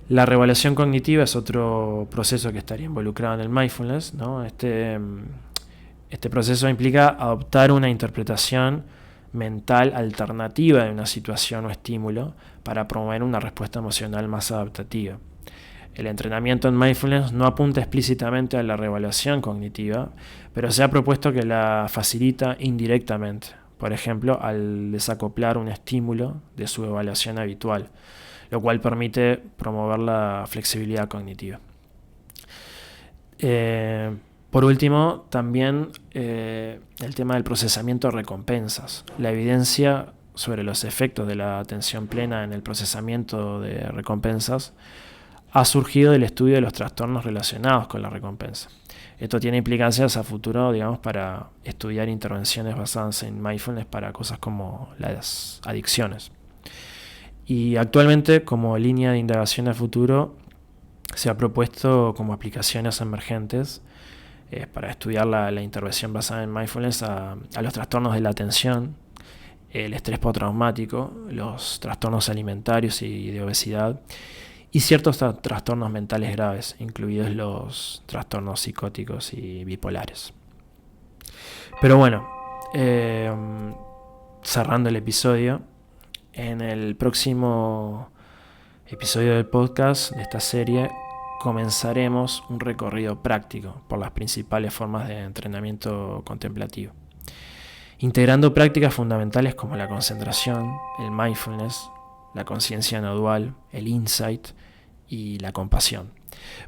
La reevaluación cognitiva es otro proceso que estaría involucrado en el mindfulness, ¿no? Este proceso implica adoptar una interpretación mental alternativa de una situación o estímulo para promover una respuesta emocional más adaptativa. El entrenamiento en mindfulness no apunta explícitamente a la reevaluación cognitiva, pero se ha propuesto que la facilita indirectamente, por ejemplo, al desacoplar un estímulo de su evaluación habitual, lo cual permite promover la flexibilidad cognitiva. Por último, también el tema del procesamiento de recompensas. La evidencia sobre los efectos de la atención plena en el procesamiento de recompensas ha surgido del estudio de los trastornos relacionados con la recompensa. Esto tiene implicancias a futuro, digamos, para estudiar intervenciones basadas en mindfulness para cosas como las adicciones. Y actualmente, como línea de indagación a futuro, se ha propuesto como aplicaciones emergentes para estudiar la intervención basada en mindfulness a los trastornos de la atención, el estrés postraumático, los trastornos alimentarios y de obesidad, y ciertos trastornos mentales graves, incluidos los trastornos psicóticos y bipolares. Pero bueno, cerrando el episodio, en el próximo episodio del podcast de esta serie comenzaremos un recorrido práctico por las principales formas de entrenamiento contemplativo, integrando prácticas fundamentales como la concentración, el mindfulness, la conciencia no dual, el insight y la compasión.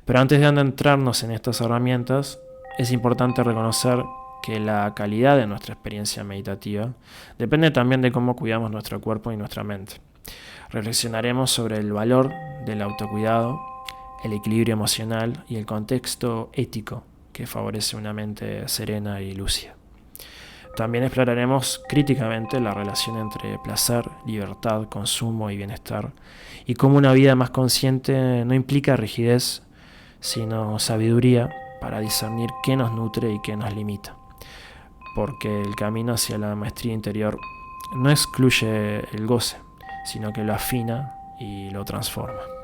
Pero antes de adentrarnos en estas herramientas, es importante reconocer que la calidad de nuestra experiencia meditativa depende también de cómo cuidamos nuestro cuerpo y nuestra mente. Reflexionaremos sobre el valor del autocuidado, el equilibrio emocional y el contexto ético que favorece una mente serena y lúcida. También exploraremos críticamente la relación entre placer, libertad, consumo y bienestar, y cómo una vida más consciente no implica rigidez, sino sabiduría para discernir qué nos nutre y qué nos limita. Porque el camino hacia la maestría interior no excluye el goce, sino que lo afina y lo transforma.